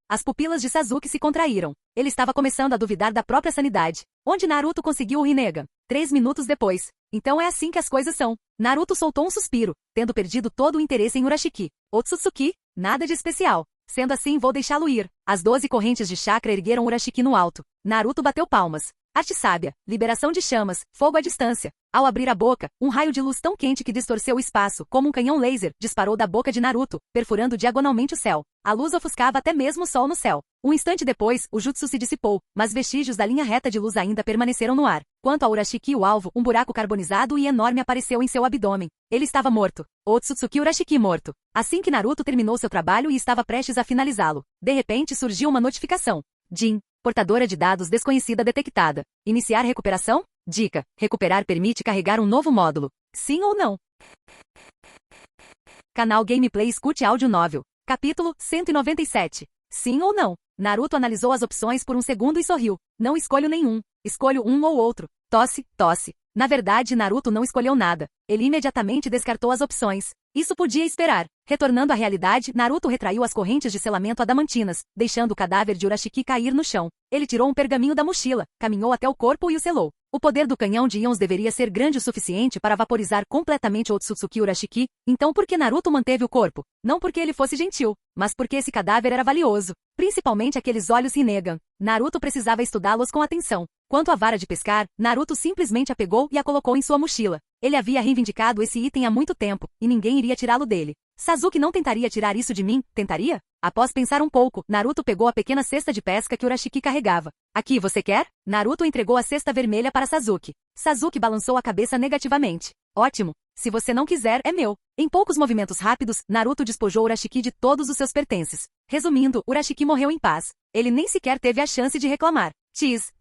As pupilas de Sasuke se contraíram. Ele estava começando a duvidar da própria sanidade. Onde Naruto conseguiu o Rinnegan? 3 minutos depois. Então é assim que as coisas são. Naruto soltou um suspiro, tendo perdido todo o interesse em Urashiki. Otsutsuki? Nada de especial. Sendo assim, vou deixá-lo ir. As 12 correntes de chakra ergueram Urashiki no alto. Naruto bateu palmas. Arte sábia, liberação de chamas, fogo à distância. Ao abrir a boca, um raio de luz tão quente que distorceu o espaço, como um canhão laser, disparou da boca de Naruto, perfurando diagonalmente o céu. A luz ofuscava até mesmo o sol no céu. Um instante depois, o jutsu se dissipou, mas vestígios da linha reta de luz ainda permaneceram no ar. Quanto a Urashiki, o alvo, um buraco carbonizado e enorme apareceu em seu abdômen. Ele estava morto. Otsutsuki Urashiki morto. Assim que Naruto terminou seu trabalho e estava prestes a finalizá-lo, de repente surgiu uma notificação. Jin. Portadora de dados desconhecida detectada. Iniciar recuperação? Dica. Recuperar permite carregar um novo módulo. Sim ou não? Canal Gameplay escute áudio novel. Capítulo 197. Sim ou não? Naruto analisou as opções por um segundo e sorriu. Não escolho nenhum. Escolho um ou outro. Tosse. Na verdade, Naruto não escolheu nada. Ele imediatamente descartou as opções. Isso podia esperar. Retornando à realidade, Naruto retraiu as correntes de selamento adamantinas, deixando o cadáver de Urashiki cair no chão. Ele tirou um pergaminho da mochila, caminhou até o corpo e o selou. O poder do canhão de íons deveria ser grande o suficiente para vaporizar completamente Otsutsuki Urashiki, então por que Naruto manteve o corpo? Não porque ele fosse gentil, mas porque esse cadáver era valioso. Principalmente aqueles olhos Rinnegan. Naruto precisava estudá-los com atenção. Quanto à vara de pescar, Naruto simplesmente a pegou e a colocou em sua mochila. Ele havia reivindicado esse item há muito tempo, e ninguém iria tirá-lo dele. Sasuke não tentaria tirar isso de mim, tentaria? Após pensar um pouco, Naruto pegou a pequena cesta de pesca que Urashiki carregava. Aqui, você quer? Naruto entregou a cesta vermelha para Sasuke. Sasuke balançou a cabeça negativamente. Ótimo. Se você não quiser, é meu. Em poucos movimentos rápidos, Naruto despojou Urashiki de todos os seus pertences. Urashiki morreu em paz. Ele nem sequer teve a chance de reclamar. Tis.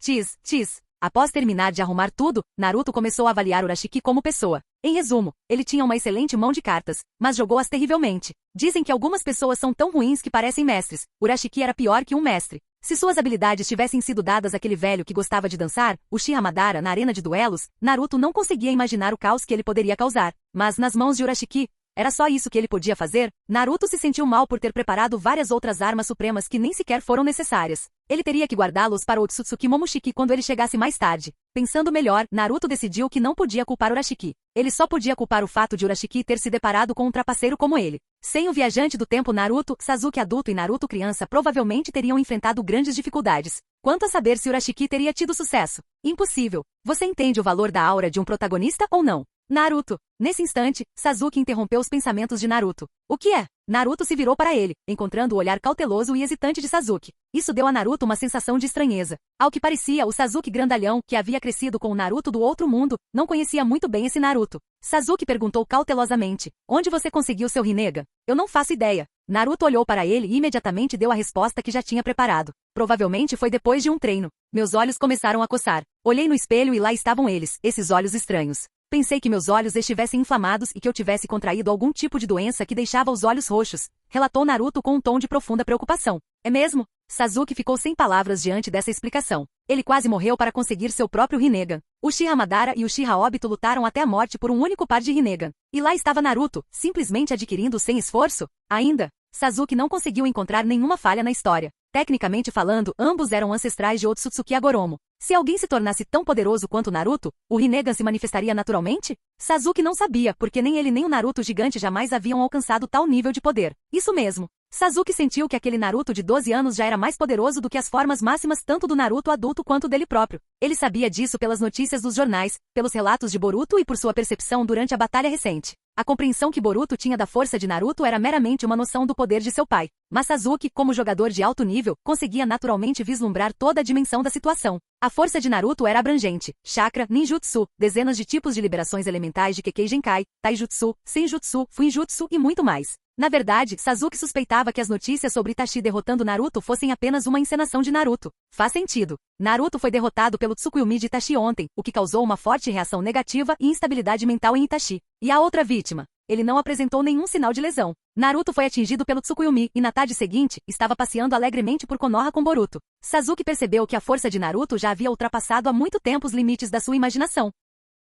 Após terminar de arrumar tudo, Naruto começou a avaliar Urashiki como pessoa. Em resumo, ele tinha uma excelente mão de cartas, mas jogou-as terrivelmente. Dizem que algumas pessoas são tão ruins que parecem mestres. Urashiki era pior que um mestre. Se suas habilidades tivessem sido dadas àquele velho que gostava de dançar, Uchiha Madara, na arena de duelos, Naruto não conseguia imaginar o caos que ele poderia causar. Mas nas mãos de Urashiki, era só isso que ele podia fazer? Naruto se sentiu mal por ter preparado várias outras armas supremas que nem sequer foram necessárias. Ele teria que guardá-los para Otsutsuki Momoshiki quando ele chegasse mais tarde. Pensando melhor, Naruto decidiu que não podia culpar Urashiki. Ele só podia culpar o fato de Urashiki ter se deparado com um trapaceiro como ele. Sem o viajante do tempo Naruto, Sasuke adulto e Naruto criança provavelmente teriam enfrentado grandes dificuldades. Quanto a saber se Urashiki teria tido sucesso? Impossível. Você entende o valor da aura de um protagonista ou não? Naruto. Nesse instante, Sasuke interrompeu os pensamentos de Naruto. O que é? Naruto se virou para ele, encontrando o olhar cauteloso e hesitante de Sasuke. Isso deu a Naruto uma sensação de estranheza. Ao que parecia, o Sasuke grandalhão, que havia crescido com o Naruto do outro mundo, não conhecia muito bem esse Naruto. Sasuke perguntou cautelosamente: onde você conseguiu seu Rinnegan? Eu não faço ideia. Naruto olhou para ele e imediatamente deu a resposta que já tinha preparado. Provavelmente foi depois de um treino. Meus olhos começaram a coçar. Olhei no espelho e lá estavam eles, esses olhos estranhos. Pensei que meus olhos estivessem inflamados e que eu tivesse contraído algum tipo de doença que deixava os olhos roxos, relatou Naruto com um tom de profunda preocupação. É mesmo? Sasuke ficou sem palavras diante dessa explicação. Ele quase morreu para conseguir seu próprio Rinnegan. O Uchiha Madara e o Uchiha Obito lutaram até a morte por um único par de Rinnegan. E lá estava Naruto, simplesmente adquirindo sem esforço. Ainda, Sasuke não conseguiu encontrar nenhuma falha na história. Tecnicamente falando, ambos eram ancestrais de Otsutsuki Agoromo. Se alguém se tornasse tão poderoso quanto Naruto, o Rinnegan se manifestaria naturalmente? Sasuke não sabia, porque nem ele nem o Naruto gigante jamais haviam alcançado tal nível de poder. Isso mesmo. Sasuke sentiu que aquele Naruto de 12 anos já era mais poderoso do que as formas máximas tanto do Naruto adulto quanto dele próprio. Ele sabia disso pelas notícias dos jornais, pelos relatos de Boruto e por sua percepção durante a batalha recente. A compreensão que Boruto tinha da força de Naruto era meramente uma noção do poder de seu pai. Mas Sasuke, como jogador de alto nível, conseguia naturalmente vislumbrar toda a dimensão da situação. A força de Naruto era abrangente: chakra, ninjutsu, dezenas de tipos de liberações elementais de Kekkei Genkai, taijutsu, senjutsu, fuinjutsu e muito mais. Na verdade, Sasuke suspeitava que as notícias sobre Itachi derrotando Naruto fossem apenas uma encenação de Naruto. Faz sentido. Naruto foi derrotado pelo Tsukuyomi de Itachi ontem, o que causou uma forte reação negativa e instabilidade mental em Itachi. E a outra vítima? Ele não apresentou nenhum sinal de lesão. Naruto foi atingido pelo Tsukuyomi e na tarde seguinte, estava passeando alegremente por Konoha com Boruto. Sasuke percebeu que a força de Naruto já havia ultrapassado há muito tempo os limites da sua imaginação.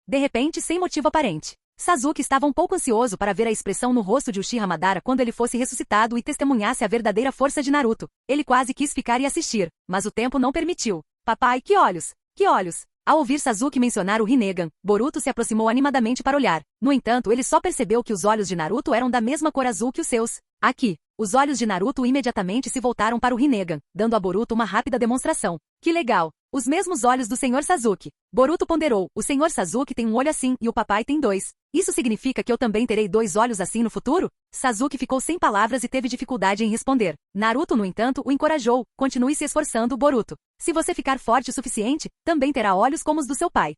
De repente, sem motivo aparente. Sasuke estava um pouco ansioso para ver a expressão no rosto de Uchiha Madara quando ele fosse ressuscitado e testemunhasse a verdadeira força de Naruto. Ele quase quis ficar e assistir, mas o tempo não permitiu. Papai, que olhos! Que olhos! Ao ouvir Sasuke mencionar o Rinnegan, Boruto se aproximou animadamente para olhar. No entanto, ele só percebeu que os olhos de Naruto eram da mesma cor azul que os seus. Aqui, os olhos de Naruto imediatamente se voltaram para o Rinnegan, dando a Boruto uma rápida demonstração. Que legal! Os mesmos olhos do Sr. Sasuke. Boruto ponderou: o Sr. Sasuke tem um olho assim e o papai tem dois. Isso significa que eu também terei dois olhos assim no futuro? Sasuke ficou sem palavras e teve dificuldade em responder. Naruto, no entanto, o encorajou: continue se esforçando, Boruto. Se você ficar forte o suficiente, também terá olhos como os do seu pai.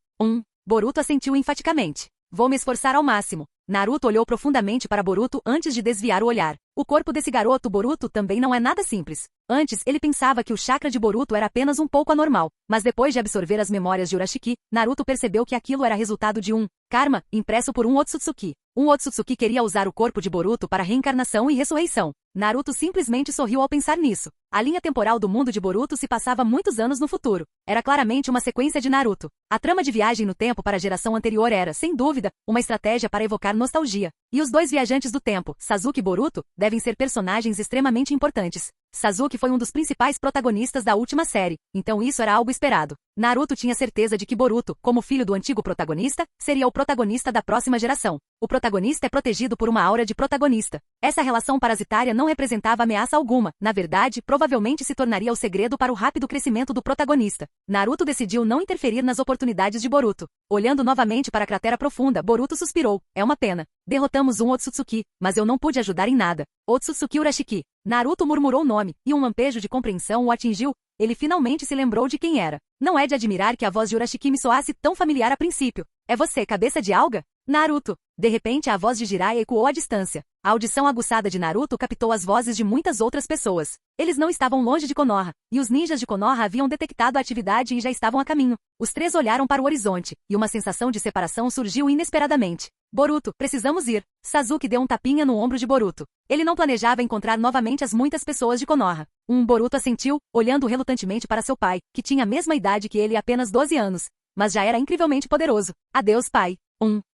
Boruto assentiu enfaticamente. Vou me esforçar ao máximo. Naruto olhou profundamente para Boruto antes de desviar o olhar. O corpo desse garoto Boruto também não é nada simples. Antes, ele pensava que o chakra de Boruto era apenas um pouco anormal, mas depois de absorver as memórias de Urashiki, Naruto percebeu que aquilo era resultado de um karma impresso por um Otsutsuki. Um Otsutsuki queria usar o corpo de Boruto para reencarnação e ressurreição. Naruto simplesmente sorriu ao pensar nisso. A linha temporal do mundo de Boruto se passava muitos anos no futuro. Era claramente uma sequência de Naruto. A trama de viagem no tempo para a geração anterior era, sem dúvida, uma estratégia para evocar nostalgia. E os dois viajantes do tempo, Sasuke e Boruto, devem ser personagens extremamente importantes. Sasuke foi um dos principais protagonistas da última série, então isso era algo esperado. Naruto tinha certeza de que Boruto, como filho do antigo protagonista, seria o protagonista da próxima geração. O protagonista é protegido por uma aura de protagonista. Essa relação parasitária não representava ameaça alguma, na verdade, provavelmente se tornaria o segredo para o rápido crescimento do protagonista. Naruto decidiu não interferir nas oportunidades de Boruto. Olhando novamente para a cratera profunda, Boruto suspirou: é uma pena. Derrotamos um Otsutsuki, mas eu não pude ajudar em nada. Otsutsuki Urashiki. Naruto murmurou o nome, e um lampejo de compreensão o atingiu. Ele finalmente se lembrou de quem era. Não é de admirar que a voz de Urashiki me soasse tão familiar a princípio. É você, cabeça de alga? Naruto. De repente a voz de Jiraiya ecoou à distância. A audição aguçada de Naruto captou as vozes de muitas outras pessoas. Eles não estavam longe de Konoha, e os ninjas de Konoha haviam detectado a atividade e já estavam a caminho. Os três olharam para o horizonte, e uma sensação de separação surgiu inesperadamente. Boruto, precisamos ir. Sasuke deu um tapinha no ombro de Boruto. Ele não planejava encontrar novamente as muitas pessoas de Konoha. Boruto assentiu, olhando relutantemente para seu pai, que tinha a mesma idade que ele, apenas 12 anos. Mas já era incrivelmente poderoso. Adeus, pai.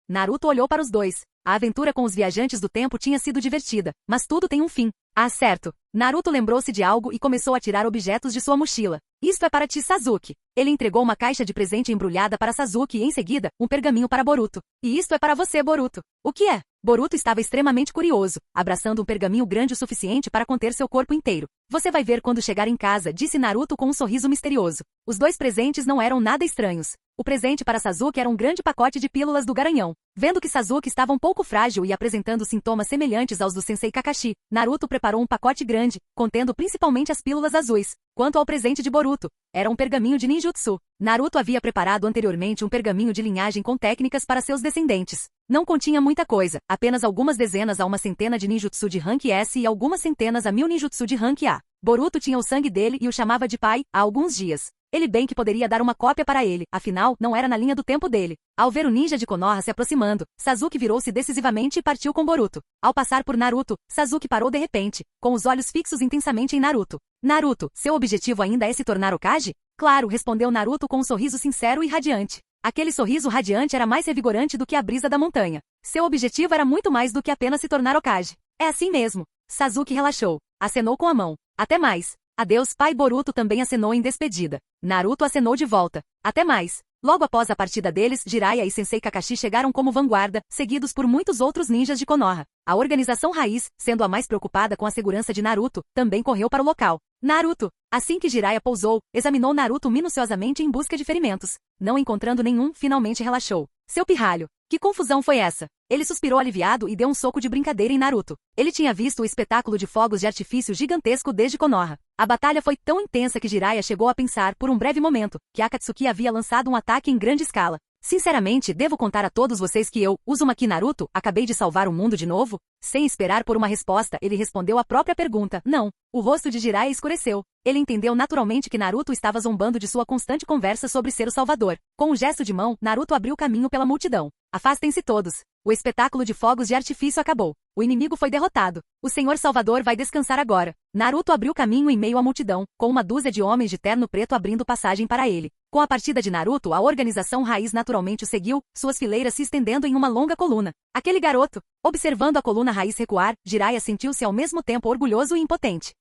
Naruto olhou para os dois. A aventura com os viajantes do tempo tinha sido divertida, mas tudo tem um fim. Ah, certo. Naruto lembrou-se de algo e começou a tirar objetos de sua mochila. Isto é para ti, Sasuke. Ele entregou uma caixa de presente embrulhada para Sasuke e, em seguida, um pergaminho para Boruto. E isto é para você, Boruto. O que é? Boruto estava extremamente curioso, abraçando um pergaminho grande o suficiente para conter seu corpo inteiro. Você vai ver quando chegar em casa, disse Naruto com um sorriso misterioso. Os dois presentes não eram nada estranhos. O presente para Sasuke era um grande pacote de pílulas do Garanhão. Vendo que Sasuke estava um pouco frágil e apresentando sintomas semelhantes aos do Sensei Kakashi, Naruto preparou um pacote grande, contendo principalmente as pílulas azuis. Quanto ao presente de Boruto, era um pergaminho de ninjutsu. Naruto havia preparado anteriormente um pergaminho de linhagem com técnicas para seus descendentes. Não continha muita coisa, apenas algumas dezenas a uma centena de ninjutsu de rank S e algumas centenas a 1000 ninjutsu de rank A. Boruto tinha o sangue dele e o chamava de pai há alguns dias. Ele bem que poderia dar uma cópia para ele, afinal, não era na linha do tempo dele. Ao ver o ninja de Konoha se aproximando, Sasuke virou-se decisivamente e partiu com Boruto. Ao passar por Naruto, Sasuke parou de repente, com os olhos fixos intensamente em Naruto. Naruto, seu objetivo ainda é se tornar Hokage? Claro, respondeu Naruto com um sorriso sincero e radiante. Aquele sorriso radiante era mais revigorante do que a brisa da montanha. Seu objetivo era muito mais do que apenas se tornar Hokage. É assim mesmo. Sasuke relaxou. Acenou com a mão. Até mais. Adeus, pai. Boruto também acenou em despedida. Naruto acenou de volta. Até mais. Logo após a partida deles, Jiraiya e Sensei Kakashi chegaram como vanguarda, seguidos por muitos outros ninjas de Konoha. A organização raiz, sendo a mais preocupada com a segurança de Naruto, também correu para o local. Naruto! Assim que Jiraiya pousou, examinou Naruto minuciosamente em busca de ferimentos. Não encontrando nenhum, finalmente relaxou. Seu pirralho! Que confusão foi essa? Ele suspirou aliviado e deu um soco de brincadeira em Naruto. Ele tinha visto o espetáculo de fogos de artifício gigantesco desde Konoha. A batalha foi tão intensa que Jiraiya chegou a pensar, por um breve momento, que Akatsuki havia lançado um ataque em grande escala. Sinceramente, devo contar a todos vocês que eu, Uzumaki Naruto, acabei de salvar o mundo de novo? Sem esperar por uma resposta, ele respondeu a própria pergunta, não. O rosto de Jiraiya escureceu. Ele entendeu naturalmente que Naruto estava zombando de sua constante conversa sobre ser o salvador. Com um gesto de mão, Naruto abriu caminho pela multidão. Afastem-se todos. O espetáculo de fogos de artifício acabou. O inimigo foi derrotado. O Senhor Salvador vai descansar agora. Naruto abriu caminho em meio à multidão, com uma dúzia de homens de terno preto abrindo passagem para ele. Com a partida de Naruto, a organização raiz naturalmente o seguiu, suas fileiras se estendendo em uma longa coluna. Aquele garoto! Observando a coluna raiz recuar, Jiraiya sentiu-se ao mesmo tempo orgulhoso e impotente.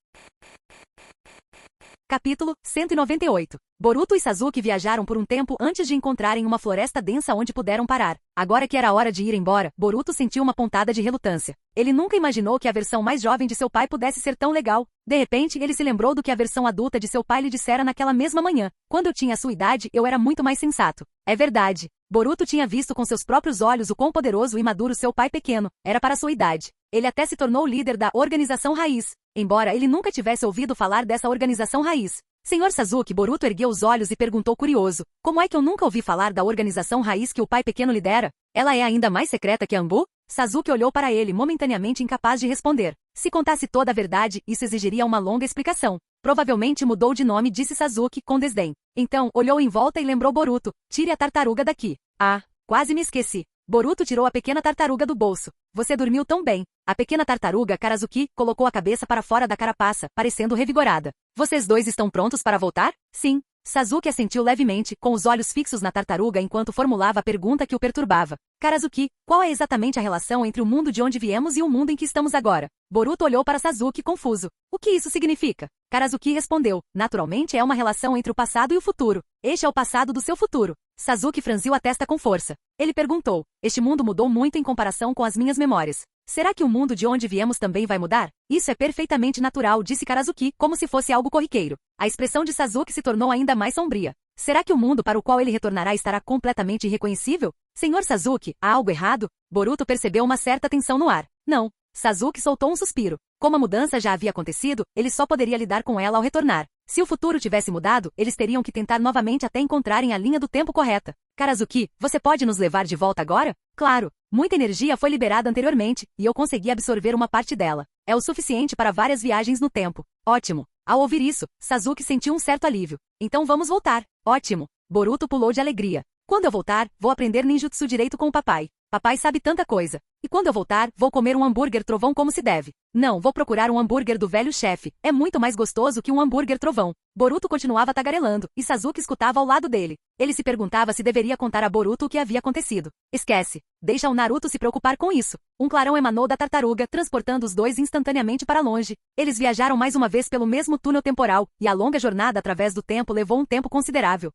Capítulo 198. Boruto e Sasuke viajaram por um tempo antes de encontrarem uma floresta densa onde puderam parar. Agora que era hora de ir embora, Boruto sentiu uma pontada de relutância. Ele nunca imaginou que a versão mais jovem de seu pai pudesse ser tão legal. De repente, ele se lembrou do que a versão adulta de seu pai lhe dissera naquela mesma manhã. Quando eu tinha sua idade, eu era muito mais sensato. É verdade. Boruto tinha visto com seus próprios olhos o quão poderoso e maduro seu pai pequeno era para sua idade. Ele até se tornou o líder da organização raiz, embora ele nunca tivesse ouvido falar dessa organização raiz. Senhor Sasuke, Boruto ergueu os olhos e perguntou curioso, como é que eu nunca ouvi falar da organização raiz que o pai pequeno lidera? Ela é ainda mais secreta que Anbu? Sasuke olhou para ele momentaneamente incapaz de responder. Se contasse toda a verdade, isso exigiria uma longa explicação. Provavelmente mudou de nome, disse Sasuke com desdém. Então, olhou em volta e lembrou Boruto, tire a tartaruga daqui. Ah, quase me esqueci. Boruto tirou a pequena tartaruga do bolso. Você dormiu tão bem. A pequena tartaruga, Karazuki, colocou a cabeça para fora da carapaça, parecendo revigorada. Vocês dois estão prontos para voltar? Sim. Sasuke assentiu levemente, com os olhos fixos na tartaruga enquanto formulava a pergunta que o perturbava. Karazuki, qual é exatamente a relação entre o mundo de onde viemos e o mundo em que estamos agora? Boruto olhou para Sasuke confuso. O que isso significa? Karazuki respondeu. Naturalmente é uma relação entre o passado e o futuro. Este é o passado do seu futuro. Sasuke franziu a testa com força. Ele perguntou. Este mundo mudou muito em comparação com as minhas memórias. Será que o mundo de onde viemos também vai mudar? Isso é perfeitamente natural, disse Karazuki, como se fosse algo corriqueiro. A expressão de Sasuke se tornou ainda mais sombria. Será que o mundo para o qual ele retornará estará completamente irreconhecível? Senhor Sasuke, há algo errado? Boruto percebeu uma certa tensão no ar. Não. Sasuke soltou um suspiro. Como a mudança já havia acontecido, ele só poderia lidar com ela ao retornar. Se o futuro tivesse mudado, eles teriam que tentar novamente até encontrarem a linha do tempo correta. Karazuki, você pode nos levar de volta agora? Claro. Muita energia foi liberada anteriormente, e eu consegui absorver uma parte dela. É o suficiente para várias viagens no tempo. Ótimo. Ao ouvir isso, Sasuke sentiu um certo alívio. Então vamos voltar. Ótimo. Boruto pulou de alegria. Quando eu voltar, vou aprender ninjutsu direito com o papai. Papai sabe tanta coisa. E quando eu voltar, vou comer um hambúrguer trovão como se deve. Não, vou procurar um hambúrguer do velho chefe. É muito mais gostoso que um hambúrguer trovão. Boruto continuava tagarelando, e Sasuke escutava ao lado dele. Ele se perguntava se deveria contar a Boruto o que havia acontecido. Esquece. Deixa o Naruto se preocupar com isso. Um clarão emanou da tartaruga, transportando os dois instantaneamente para longe. Eles viajaram mais uma vez pelo mesmo túnel temporal, e a longa jornada através do tempo levou um tempo considerável.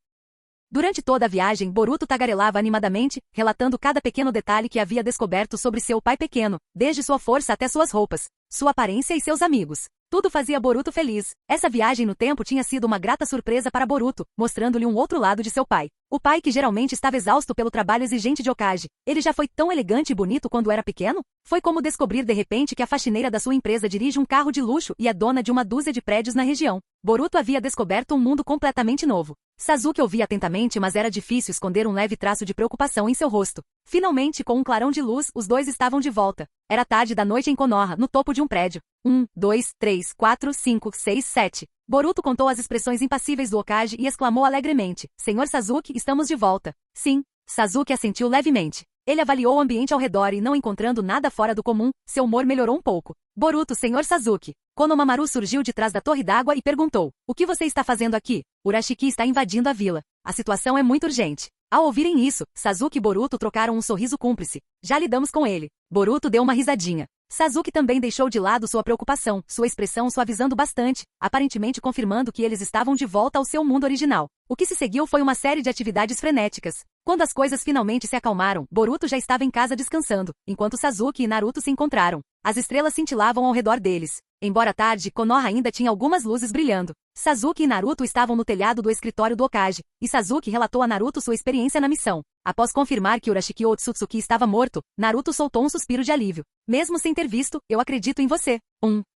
Durante toda a viagem, Boruto tagarelava animadamente, relatando cada pequeno detalhe que havia descoberto sobre seu pai pequeno, desde sua força até suas roupas, sua aparência e seus amigos. Tudo fazia Boruto feliz. Essa viagem no tempo tinha sido uma grata surpresa para Boruto, mostrando-lhe um outro lado de seu pai. O pai que geralmente estava exausto pelo trabalho exigente de Hokage. Ele já foi tão elegante e bonito quando era pequeno? Foi como descobrir de repente que a faxineira da sua empresa dirige um carro de luxo e é dona de uma dúzia de prédios na região. Boruto havia descoberto um mundo completamente novo. Sasuke ouvia atentamente, mas era difícil esconder um leve traço de preocupação em seu rosto. Finalmente, com um clarão de luz, os dois estavam de volta. Era tarde da noite em Konoha, no topo de um prédio. 1, 2, 3, 4, 5, 6, 7. Boruto contou as expressões impassíveis do Hokage e exclamou alegremente: Senhor Sasuke, estamos de volta. Sim. Sasuke assentiu levemente. Ele avaliou o ambiente ao redor e, não encontrando nada fora do comum, seu humor melhorou um pouco. Boruto, Senhor Sasuke. Konohamaru surgiu de trás da torre d'água e perguntou: O que você está fazendo aqui? Urashiki está invadindo a vila. A situação é muito urgente. Ao ouvirem isso, Sasuke e Boruto trocaram um sorriso cúmplice. Já lidamos com ele. Boruto deu uma risadinha. Sasuke também deixou de lado sua preocupação, sua expressão suavizando bastante, aparentemente confirmando que eles estavam de volta ao seu mundo original. O que se seguiu foi uma série de atividades frenéticas. Quando as coisas finalmente se acalmaram, Boruto já estava em casa descansando, enquanto Sasuke e Naruto se encontraram. As estrelas cintilavam ao redor deles. Embora tarde, Konoha ainda tinha algumas luzes brilhando. Sasuke e Naruto estavam no telhado do escritório do Hokage, e Sasuke relatou a Naruto sua experiência na missão. Após confirmar que Urashiki Otsutsuki estava morto, Naruto soltou um suspiro de alívio. Mesmo sem ter visto, eu acredito em você.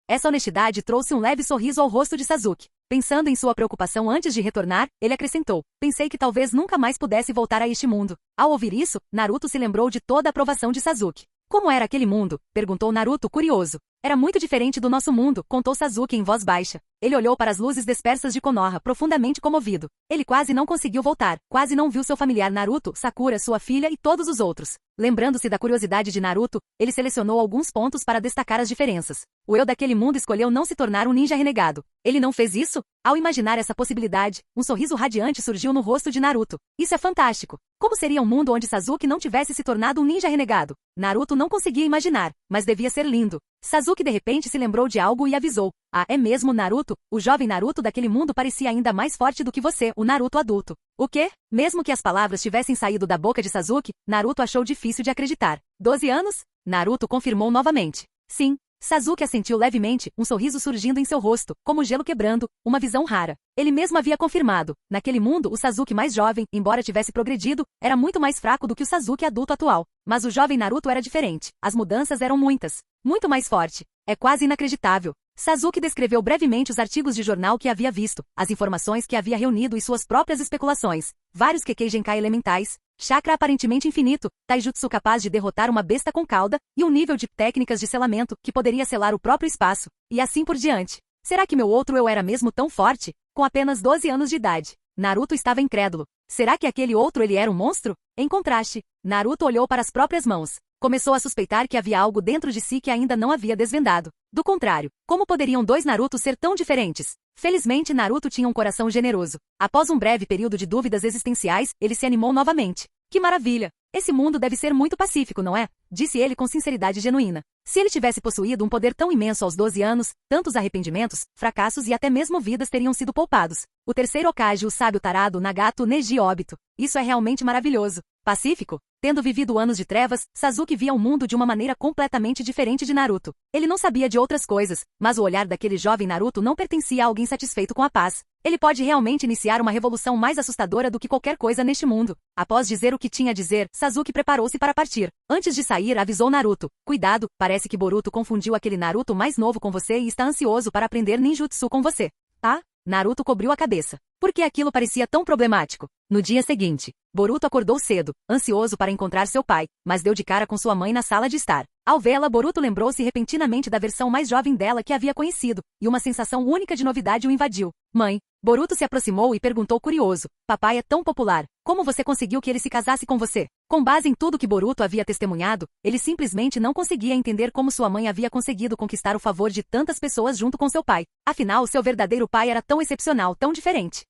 Essa honestidade trouxe um leve sorriso ao rosto de Sasuke. Pensando em sua preocupação antes de retornar, ele acrescentou: Pensei que talvez nunca mais pudesse voltar a este mundo. Ao ouvir isso, Naruto se lembrou de toda a aprovação de Sasuke. Como era aquele mundo? Perguntou Naruto curioso. Era muito diferente do nosso mundo, contou Sasuke em voz baixa. Ele olhou para as luzes dispersas de Konoha, profundamente comovido. Ele quase não conseguiu voltar, quase não viu seu familiar Naruto, Sakura, sua filha e todos os outros. Lembrando-se da curiosidade de Naruto, ele selecionou alguns pontos para destacar as diferenças. O eu daquele mundo escolheu não se tornar um ninja renegado. Ele não fez isso? Ao imaginar essa possibilidade, um sorriso radiante surgiu no rosto de Naruto. Isso é fantástico! Como seria um mundo onde Sasuke não tivesse se tornado um ninja renegado? Naruto não conseguia imaginar, mas devia ser lindo. Sasuke de repente se lembrou de algo e avisou: Ah, é mesmo, Naruto? O jovem Naruto daquele mundo parecia ainda mais forte do que você, o Naruto adulto. O quê? Mesmo que as palavras tivessem saído da boca de Sasuke, Naruto achou difícil de acreditar. 12 anos? Naruto confirmou novamente. Sim. Sasuke assentiu levemente, um sorriso surgindo em seu rosto, como gelo quebrando, uma visão rara. Ele mesmo havia confirmado. Naquele mundo, o Sasuke mais jovem, embora tivesse progredido, era muito mais fraco do que o Sasuke adulto atual. Mas o jovem Naruto era diferente. As mudanças eram muitas. Muito mais forte. É quase inacreditável. Sasuke descreveu brevemente os artigos de jornal que havia visto, as informações que havia reunido e suas próprias especulações. Vários Kekkei Genkai elementais, chakra aparentemente infinito, taijutsu capaz de derrotar uma besta com cauda, e um nível de técnicas de selamento que poderia selar o próprio espaço, e assim por diante. Será que meu outro eu era mesmo tão forte? Com apenas 12 anos de idade. Naruto estava incrédulo. Será que aquele outro ele era um monstro? Em contraste, Naruto olhou para as próprias mãos. Começou a suspeitar que havia algo dentro de si que ainda não havia desvendado. Do contrário, como poderiam dois Narutos ser tão diferentes? Felizmente Naruto tinha um coração generoso. Após um breve período de dúvidas existenciais, ele se animou novamente. Que maravilha! Esse mundo deve ser muito pacífico, não é? Disse ele com sinceridade genuína. Se ele tivesse possuído um poder tão imenso aos 12 anos, tantos arrependimentos, fracassos e até mesmo vidas teriam sido poupados. O terceiro Hokage, o sábio tarado Nagato Neji Obito. Isso é realmente maravilhoso. Pacífico? Tendo vivido anos de trevas, Sasuke via o mundo de uma maneira completamente diferente de Naruto. Ele não sabia de outras coisas, mas o olhar daquele jovem Naruto não pertencia a alguém satisfeito com a paz. Ele pode realmente iniciar uma revolução mais assustadora do que qualquer coisa neste mundo. Após dizer o que tinha a dizer, Sasuke preparou-se para partir. Antes de sair, avisou Naruto: Cuidado, parece que Boruto confundiu aquele Naruto mais novo com você e está ansioso para aprender ninjutsu com você. Ah? Naruto cobriu a cabeça. Por que aquilo parecia tão problemático? No dia seguinte, Boruto acordou cedo, ansioso para encontrar seu pai, mas deu de cara com sua mãe na sala de estar. Ao vê-la, Boruto lembrou-se repentinamente da versão mais jovem dela que havia conhecido, e uma sensação única de novidade o invadiu. Mãe. Boruto se aproximou e perguntou curioso: Papai é tão popular, como você conseguiu que ele se casasse com você? Com base em tudo que Boruto havia testemunhado, ele simplesmente não conseguia entender como sua mãe havia conseguido conquistar o favor de tantas pessoas junto com seu pai. Afinal, seu verdadeiro pai era tão excepcional, tão diferente.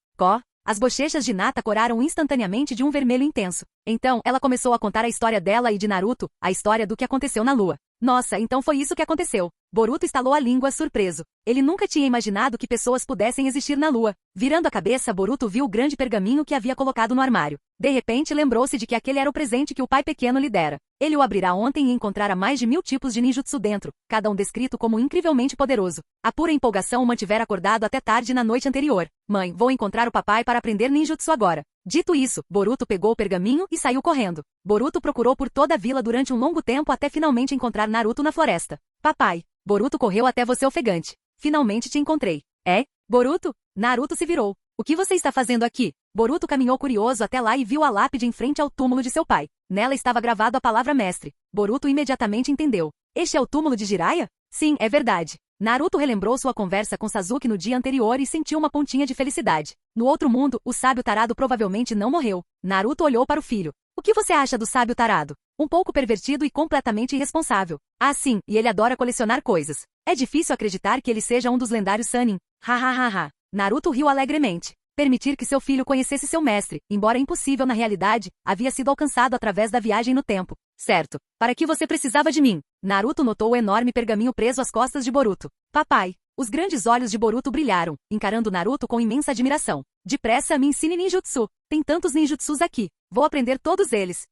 As bochechas de Nata coraram instantaneamente de um vermelho intenso. Então, ela começou a contar a história dela e de Naruto, a história do que aconteceu na lua. Nossa, então foi isso que aconteceu. Boruto estalou a língua surpreso. Ele nunca tinha imaginado que pessoas pudessem existir na lua. Virando a cabeça, Boruto viu o grande pergaminho que havia colocado no armário. De repente lembrou-se de que aquele era o presente que o pai pequeno lhe dera. Ele o abrirá ontem e encontrara mais de 1000 tipos de ninjutsu dentro, cada um descrito como incrivelmente poderoso. A pura empolgação o mantivera acordado até tarde na noite anterior. Mãe, vou encontrar o papai para aprender ninjutsu agora. Dito isso, Boruto pegou o pergaminho e saiu correndo. Boruto procurou por toda a vila durante um longo tempo até finalmente encontrar Naruto na floresta. Papai. Boruto correu até você ofegante. Finalmente te encontrei. É? Boruto? Naruto se virou. O que você está fazendo aqui? Boruto caminhou curioso até lá e viu a lápide em frente ao túmulo de seu pai. Nela estava gravado a palavra mestre. Boruto imediatamente entendeu. Este é o túmulo de Jiraiya? Sim, é verdade. Naruto relembrou sua conversa com Sasuke no dia anterior e sentiu uma pontinha de felicidade. No outro mundo, o sábio tarado provavelmente não morreu. Naruto olhou para o filho. O que você acha do sábio tarado? Um pouco pervertido e completamente irresponsável. Ah, sim, e ele adora colecionar coisas. É difícil acreditar que ele seja um dos lendários Sannin. Ha. Naruto riu alegremente. Permitir que seu filho conhecesse seu mestre, embora impossível na realidade, havia sido alcançado através da viagem no tempo. Certo. Para que você precisava de mim? Naruto notou o enorme pergaminho preso às costas de Boruto. Papai. Os grandes olhos de Boruto brilharam, encarando Naruto com imensa admiração. Depressa, me ensine ninjutsu. Tem tantos ninjutsus aqui. Vou aprender todos eles.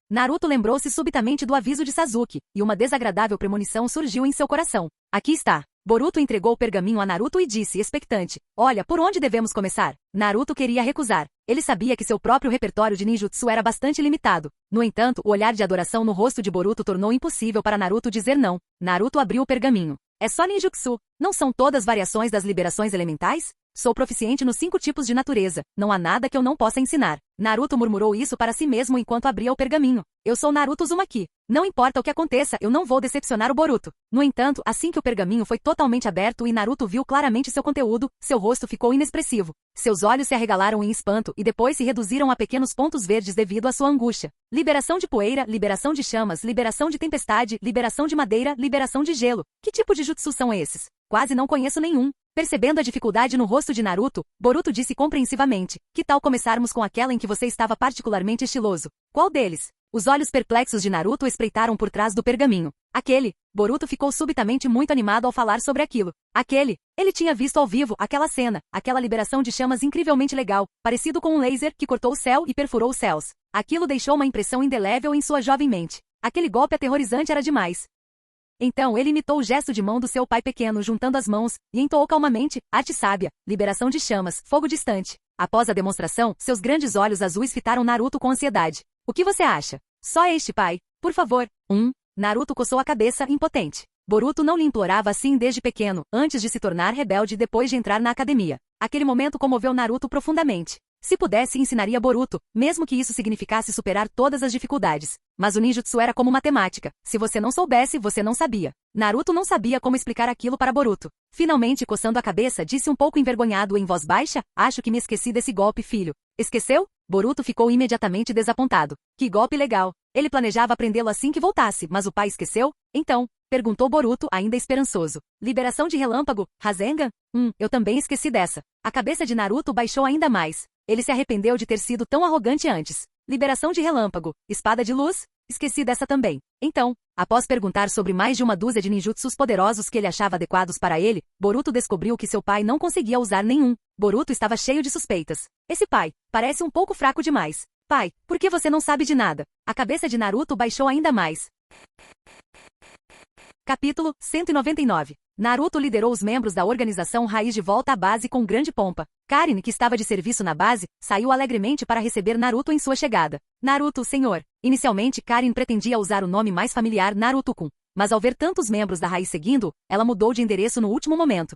Naruto lembrou-se subitamente do aviso de Sasuke, e uma desagradável premonição surgiu em seu coração. Aqui está. Boruto entregou o pergaminho a Naruto e disse, expectante, olha, por onde devemos começar? Naruto queria recusar. Ele sabia que seu próprio repertório de ninjutsu era bastante limitado. No entanto, o olhar de adoração no rosto de Boruto tornou impossível para Naruto dizer não. Naruto abriu o pergaminho. É só ninjutsu. Não são todas variações das liberações elementais? Sou proficiente nos 5 tipos de natureza. Não há nada que eu não possa ensinar. Naruto murmurou isso para si mesmo enquanto abria o pergaminho. Eu sou Naruto Uzumaki. Não importa o que aconteça, eu não vou decepcionar o Boruto. No entanto, assim que o pergaminho foi totalmente aberto e Naruto viu claramente seu conteúdo, seu rosto ficou inexpressivo. Seus olhos se arregalaram em espanto e depois se reduziram a pequenos pontos verdes devido à sua angústia. Liberação de poeira, liberação de chamas, liberação de tempestade, liberação de madeira, liberação de gelo. Que tipo de jutsu são esses? Quase não conheço nenhum. Percebendo a dificuldade no rosto de Naruto, Boruto disse compreensivamente, que tal começarmos com aquela em que você estava particularmente estiloso? Qual deles? Os olhos perplexos de Naruto espreitaram por trás do pergaminho. Aquele. Boruto ficou subitamente muito animado ao falar sobre aquilo. Aquele. Ele tinha visto ao vivo aquela cena, aquela liberação de chamas incrivelmente legal, parecido com um laser que cortou o céu e perfurou os céus. Aquilo deixou uma impressão indelével em sua jovem mente. Aquele golpe aterrorizante era demais. Então ele imitou o gesto de mão do seu pai pequeno juntando as mãos, e entoou calmamente, arte sábia, liberação de chamas, fogo distante. Após a demonstração, seus grandes olhos azuis fitaram Naruto com ansiedade. O que você acha? Só este, pai. Por favor. Naruto coçou a cabeça, impotente. Boruto não lhe implorava assim desde pequeno, antes de se tornar rebelde e depois de entrar na academia. Aquele momento comoveu Naruto profundamente. Se pudesse, ensinaria Boruto, mesmo que isso significasse superar todas as dificuldades. Mas o ninjutsu era como matemática. Se você não soubesse, você não sabia. Naruto não sabia como explicar aquilo para Boruto. Finalmente, coçando a cabeça, disse um pouco envergonhado em voz baixa, acho que me esqueci desse golpe, filho. Esqueceu? Boruto ficou imediatamente desapontado. Que golpe legal. Ele planejava aprendê-lo assim que voltasse, mas o pai esqueceu? Então, perguntou Boruto, ainda esperançoso. Liberação de relâmpago, Rasengan? Eu também esqueci dessa. A cabeça de Naruto baixou ainda mais. Ele se arrependeu de ter sido tão arrogante antes. Liberação de relâmpago, espada de luz? Esqueci dessa também. Então, após perguntar sobre mais de uma dúzia de ninjutsus poderosos que ele achava adequados para ele, Boruto descobriu que seu pai não conseguia usar nenhum. Boruto estava cheio de suspeitas. Esse pai parece um pouco fraco demais. Pai, por que você não sabe de nada? A cabeça de Naruto baixou ainda mais. Capítulo 199. Naruto liderou os membros da organização Raiz de volta à base com grande pompa. Karin, que estava de serviço na base, saiu alegremente para receber Naruto em sua chegada. Naruto, senhor. Inicialmente, Karin pretendia usar o nome mais familiar Naruto-kun, mas ao ver tantos membros da Raiz seguindo, ela mudou de endereço no último momento.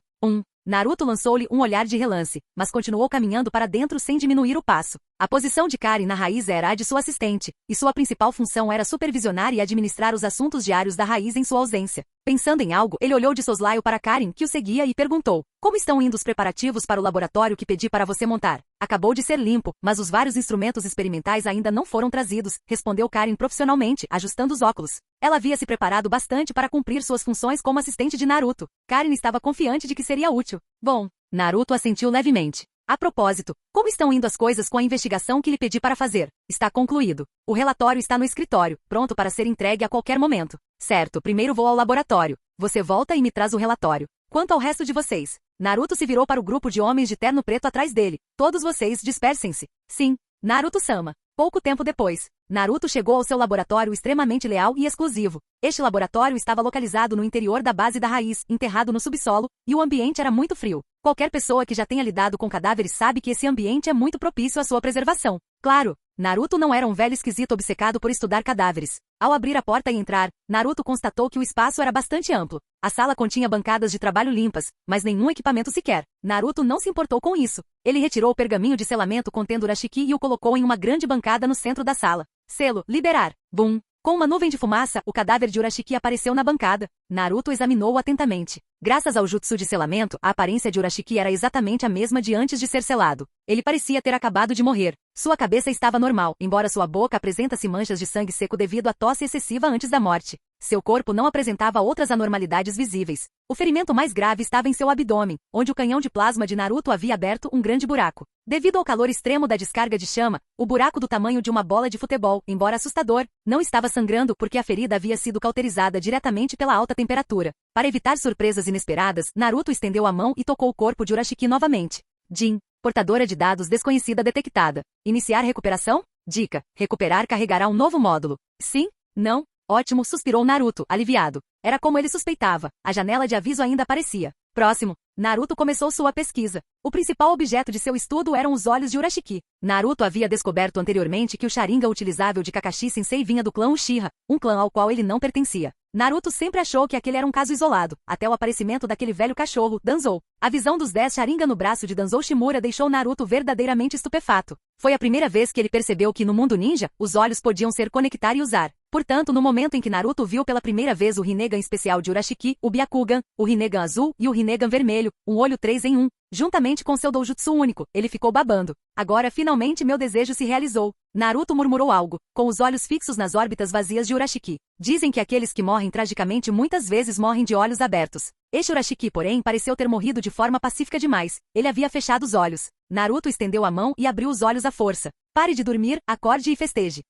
Naruto lançou-lhe um olhar de relance, mas continuou caminhando para dentro sem diminuir o passo. A posição de Karin na Raiz era a de sua assistente, e sua principal função era supervisionar e administrar os assuntos diários da Raiz em sua ausência. Pensando em algo, ele olhou de soslaio para Karin, que o seguia, e perguntou, como estão indo os preparativos para o laboratório que pedi para você montar? Acabou de ser limpo, mas os vários instrumentos experimentais ainda não foram trazidos, respondeu Karin profissionalmente, ajustando os óculos. Ela havia se preparado bastante para cumprir suas funções como assistente de Naruto. Karin estava confiante de que seria útil. Bom, Naruto assentiu levemente. A propósito, como estão indo as coisas com a investigação que lhe pedi para fazer? Está concluído. O relatório está no escritório, pronto para ser entregue a qualquer momento. Certo, primeiro vou ao laboratório. Você volta e me traz o relatório. Quanto ao resto de vocês? Naruto se virou para o grupo de homens de terno preto atrás dele. Todos vocês dispersem-se. Sim, Naruto-sama. Pouco tempo depois, Naruto chegou ao seu laboratório extremamente leal e exclusivo. Este laboratório estava localizado no interior da base da Raiz, enterrado no subsolo, e o ambiente era muito frio. Qualquer pessoa que já tenha lidado com cadáveres sabe que esse ambiente é muito propício à sua preservação. Claro, Naruto não era um velho esquisito obcecado por estudar cadáveres. Ao abrir a porta e entrar, Naruto constatou que o espaço era bastante amplo. A sala continha bancadas de trabalho limpas, mas nenhum equipamento sequer. Naruto não se importou com isso. Ele retirou o pergaminho de selamento contendo Urashiki e o colocou em uma grande bancada no centro da sala. Selo, liberar. Bum. Com uma nuvem de fumaça, o cadáver de Urashiki apareceu na bancada. Naruto examinou-o atentamente. Graças ao jutsu de selamento, a aparência de Urashiki era exatamente a mesma de antes de ser selado. Ele parecia ter acabado de morrer. Sua cabeça estava normal, embora sua boca apresentasse manchas de sangue seco devido à tosse excessiva antes da morte. Seu corpo não apresentava outras anormalidades visíveis. O ferimento mais grave estava em seu abdômen, onde o canhão de plasma de Naruto havia aberto um grande buraco. Devido ao calor extremo da descarga de chama, o buraco do tamanho de uma bola de futebol, embora assustador, não estava sangrando porque a ferida havia sido cauterizada diretamente pela alta temperatura. Para evitar surpresas inesperadas, Naruto estendeu a mão e tocou o corpo de Urashiki novamente. Jin, portadora de dados desconhecida detectada. Iniciar recuperação? Dica: recuperar carregará um novo módulo. Sim? Não? Ótimo, suspirou Naruto, aliviado. Era como ele suspeitava, a janela de aviso ainda aparecia. Próximo. Naruto começou sua pesquisa. O principal objeto de seu estudo eram os olhos de Urashiki. Naruto havia descoberto anteriormente que o Sharingan utilizável de Kakashi Sensei vinha do clã Uchiha, um clã ao qual ele não pertencia. Naruto sempre achou que aquele era um caso isolado, até o aparecimento daquele velho cachorro, Danzou. A visão dos 10 Sharingan no braço de Danzou Shimura deixou Naruto verdadeiramente estupefato. Foi a primeira vez que ele percebeu que no mundo ninja, os olhos podiam ser conectar e usar. Portanto, no momento em que Naruto viu pela primeira vez o Rinnegan especial de Urashiki, o Byakugan, o Rinnegan azul e o Rinnegan vermelho, um olho 3 em 1, juntamente com seu doujutsu único, ele ficou babando. Agora finalmente meu desejo se realizou. Naruto murmurou algo, com os olhos fixos nas órbitas vazias de Urashiki. Dizem que aqueles que morrem tragicamente muitas vezes morrem de olhos abertos. Este Urashiki, porém, pareceu ter morrido de forma pacífica demais. Ele havia fechado os olhos. Naruto estendeu a mão e abriu os olhos à força. Pare de dormir, acorde e festeje.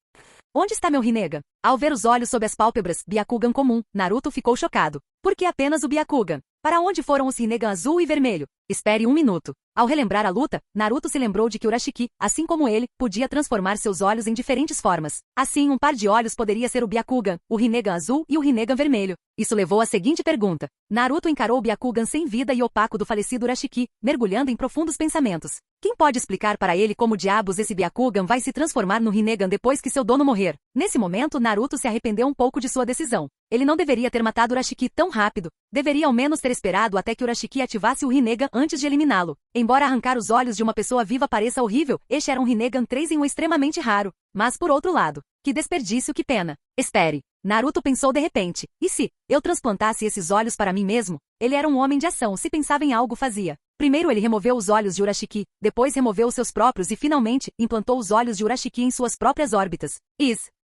Onde está meu Rinnegan? Ao ver os olhos sob as pálpebras, Byakugan comum, Naruto ficou chocado. Por que apenas o Byakugan? Para onde foram os Rinnegan azul e vermelho? Espere um minuto. Ao relembrar a luta, Naruto se lembrou de que Urashiki, assim como ele, podia transformar seus olhos em diferentes formas. Assim, um par de olhos poderia ser o Byakugan, o Rinnegan azul e o Rinnegan vermelho. Isso levou à seguinte pergunta. Naruto encarou o Byakugan sem vida e opaco do falecido Urashiki, mergulhando em profundos pensamentos. Quem pode explicar para ele como diabos esse Byakugan vai se transformar no Rinnegan depois que seu dono morrer? Nesse momento, Naruto se arrependeu um pouco de sua decisão. Ele não deveria ter matado Urashiki tão rápido. Deveria ao menos ter esperado até que Urashiki ativasse o Rinnegan antes de eliminá-lo. Embora arrancar os olhos de uma pessoa viva pareça horrível, este era um Rinnegan 3 em 1 extremamente raro. Mas por outro lado, que desperdício, que pena. Espere. Naruto pensou de repente. E se eu transplantasse esses olhos para mim mesmo? Ele era um homem de ação, se pensava em algo fazia. Primeiro ele removeu os olhos de Urashiki, depois removeu os seus próprios e finalmente, implantou os olhos de Urashiki em suas próprias órbitas.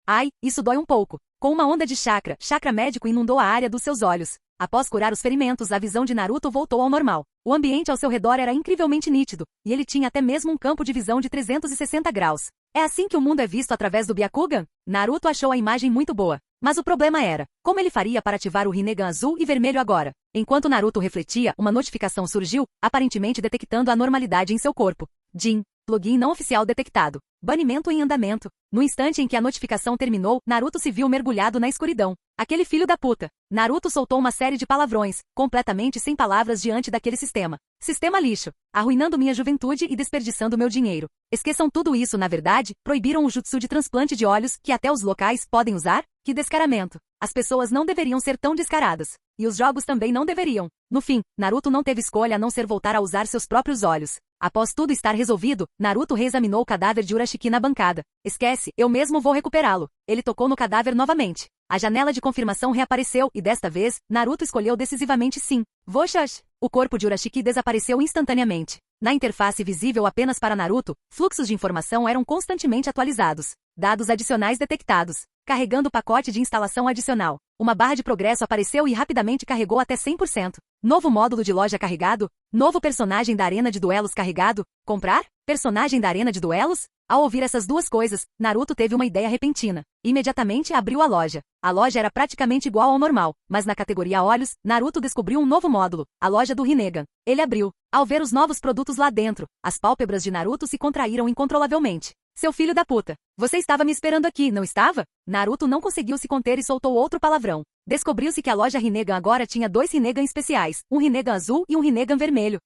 Ai, isso dói um pouco. Com uma onda de chakra médico inundou a área dos seus olhos. Após curar os ferimentos, a visão de Naruto voltou ao normal. O ambiente ao seu redor era incrivelmente nítido, e ele tinha até mesmo um campo de visão de 360 graus. É assim que o mundo é visto através do Byakugan? Naruto achou a imagem muito boa. Mas o problema era, como ele faria para ativar o Rinnegan azul e vermelho agora? Enquanto Naruto refletia, uma notificação surgiu, aparentemente detectando a anormalidade em seu corpo. Jin, login não oficial detectado. Banimento em andamento. No instante em que a notificação terminou, Naruto se viu mergulhado na escuridão. Aquele filho da puta. Naruto soltou uma série de palavrões, completamente sem palavras diante daquele sistema. Sistema lixo. Arruinando minha juventude e desperdiçando meu dinheiro. Esqueçam tudo isso, na verdade, proibiram o jutsu de transplante de olhos, que até os locais podem usar? Que descaramento. As pessoas não deveriam ser tão descaradas. E os jogos também não deveriam. No fim, Naruto não teve escolha a não ser voltar a usar seus próprios olhos. Após tudo estar resolvido, Naruto reexaminou o cadáver de Urashiki na bancada. Esquece, eu mesmo vou recuperá-lo. Ele tocou no cadáver novamente. A janela de confirmação reapareceu e desta vez, Naruto escolheu decisivamente sim. Voxash! O corpo de Urashiki desapareceu instantaneamente. Na interface visível apenas para Naruto, fluxos de informação eram constantemente atualizados. Dados adicionais detectados. Carregando pacote de instalação adicional. Uma barra de progresso apareceu e rapidamente carregou até 100%. Novo módulo de loja carregado. Novo personagem da arena de duelos carregado. Comprar? Personagem da arena de duelos? Ao ouvir essas duas coisas, Naruto teve uma ideia repentina. Imediatamente abriu a loja. A loja era praticamente igual ao normal, mas na categoria olhos, Naruto descobriu um novo módulo, a loja do Rinnegan. Ele abriu. Ao ver os novos produtos lá dentro, as pálpebras de Naruto se contraíram incontrolavelmente. Seu filho da puta. Você estava me esperando aqui, não estava? Naruto não conseguiu se conter e soltou outro palavrão. Descobriu-se que a loja Rinnegan agora tinha 2 Rinnegan especiais, um Rinnegan azul e um Rinnegan vermelho.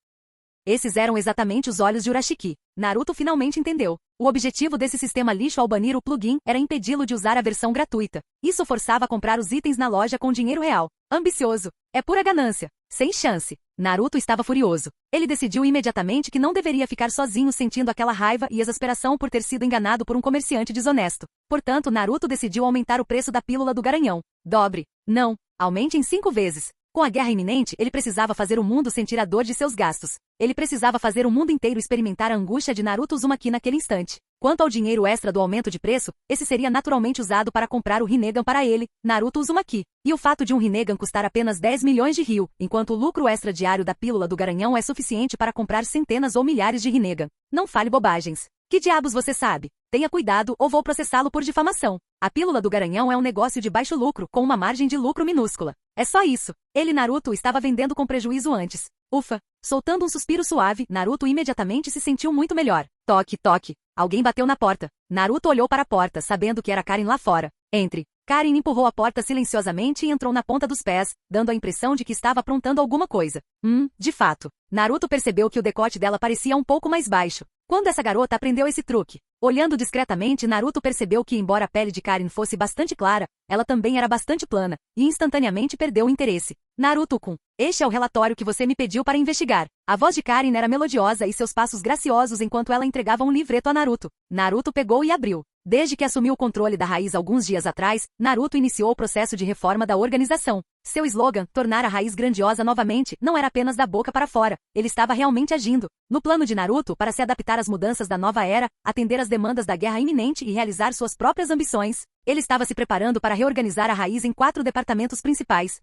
Esses eram exatamente os olhos de Urashiki. Naruto finalmente entendeu. O objetivo desse sistema lixo ao banir o plugin era impedi-lo de usar a versão gratuita. Isso forçava a comprar os itens na loja com dinheiro real. Ambicioso. É pura ganância. Sem chance. Naruto estava furioso. Ele decidiu imediatamente que não deveria ficar sozinho sentindo aquela raiva e exasperação por ter sido enganado por um comerciante desonesto. Portanto, Naruto decidiu aumentar o preço da pílula do Garanhão. Dobre. Não. Aumente em 5 vezes. Com a guerra iminente, ele precisava fazer o mundo sentir a dor de seus gastos. Ele precisava fazer o mundo inteiro experimentar a angústia de Naruto Uzumaki naquele instante. Quanto ao dinheiro extra do aumento de preço, esse seria naturalmente usado para comprar o Rinnegan para ele, Naruto Uzumaki. E o fato de um Rinnegan custar apenas 10 milhões de Ryu, enquanto o lucro extra diário da pílula do Garanhão é suficiente para comprar centenas ou milhares de Rinnegan. Não fale bobagens. Que diabos você sabe? Tenha cuidado ou vou processá-lo por difamação. A pílula do Garanhão é um negócio de baixo lucro, com uma margem de lucro minúscula. É só isso. Ele, Naruto, estava vendendo com prejuízo antes. Ufa! Soltando um suspiro suave, Naruto imediatamente se sentiu muito melhor. Toque, toque. Alguém bateu na porta. Naruto olhou para a porta, sabendo que era Karin lá fora. Entre. Karin empurrou a porta silenciosamente e entrou na ponta dos pés, dando a impressão de que estava aprontando alguma coisa. De fato. Naruto percebeu que o decote dela parecia um pouco mais baixo. Quando essa garota aprendeu esse truque? Olhando discretamente, Naruto percebeu que, embora a pele de Karin fosse bastante clara, ela também era bastante plana, e instantaneamente perdeu o interesse. Naruto-kun, este é o relatório que você me pediu para investigar. A voz de Karin era melodiosa e seus passos graciosos enquanto ela entregava um livreto a Naruto. Naruto pegou e abriu. Desde que assumiu o controle da Raiz alguns dias atrás, Naruto iniciou o processo de reforma da organização. Seu slogan, tornar a Raiz grandiosa novamente, não era apenas da boca para fora, ele estava realmente agindo. No plano de Naruto, para se adaptar às mudanças da nova era, atender às demandas da guerra iminente e realizar suas próprias ambições, ele estava se preparando para reorganizar a Raiz em 4 departamentos principais.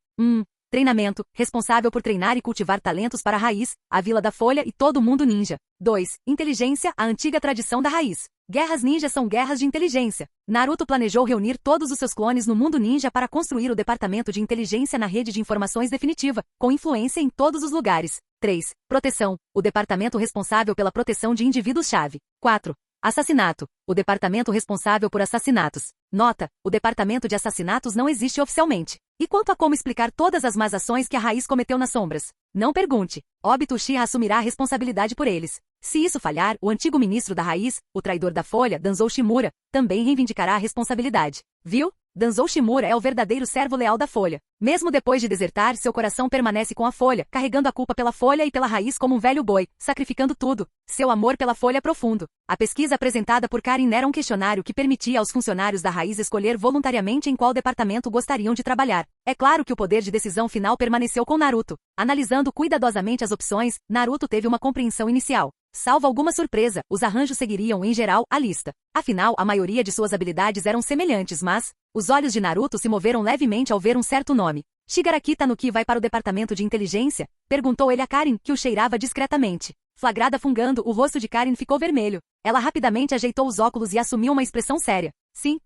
Treinamento, responsável por treinar e cultivar talentos para a Raiz, a Vila da Folha e todo o mundo ninja. 2. Inteligência, a antiga tradição da Raiz. Guerras ninja são guerras de inteligência. Naruto planejou reunir todos os seus clones no mundo ninja para construir o departamento de inteligência na rede de informações definitiva, com influência em todos os lugares. 3. Proteção, o departamento responsável pela proteção de indivíduos-chave. 4. Assassinato, o departamento responsável por assassinatos. Nota, o departamento de assassinatos não existe oficialmente. E quanto a como explicar todas as más ações que a Raiz cometeu nas sombras? Não pergunte. Obito Uchiha assumirá a responsabilidade por eles. Se isso falhar, o antigo ministro da Raiz, o traidor da Folha, Danzou Shimura, também reivindicará a responsabilidade. Viu? Danzou Shimura é o verdadeiro servo leal da Folha. Mesmo depois de desertar, seu coração permanece com a Folha, carregando a culpa pela Folha e pela Raiz como um velho boi, sacrificando tudo. Seu amor pela Folha é profundo. A pesquisa apresentada por Karin era um questionário que permitia aos funcionários da Raiz escolher voluntariamente em qual departamento gostariam de trabalhar. É claro que o poder de decisão final permaneceu com Naruto. Analisando cuidadosamente as opções, Naruto teve uma compreensão inicial. Salvo alguma surpresa, os arranjos seguiriam, em geral, a lista. Afinal, a maioria de suas habilidades eram semelhantes, mas os olhos de Naruto se moveram levemente ao ver um certo nome. Shigaraki Tanuki vai para o departamento de inteligência? Perguntou ele a Karin, que o cheirava discretamente. Flagrada fungando, o rosto de Karin ficou vermelho. Ela rapidamente ajeitou os óculos e assumiu uma expressão séria. Sim,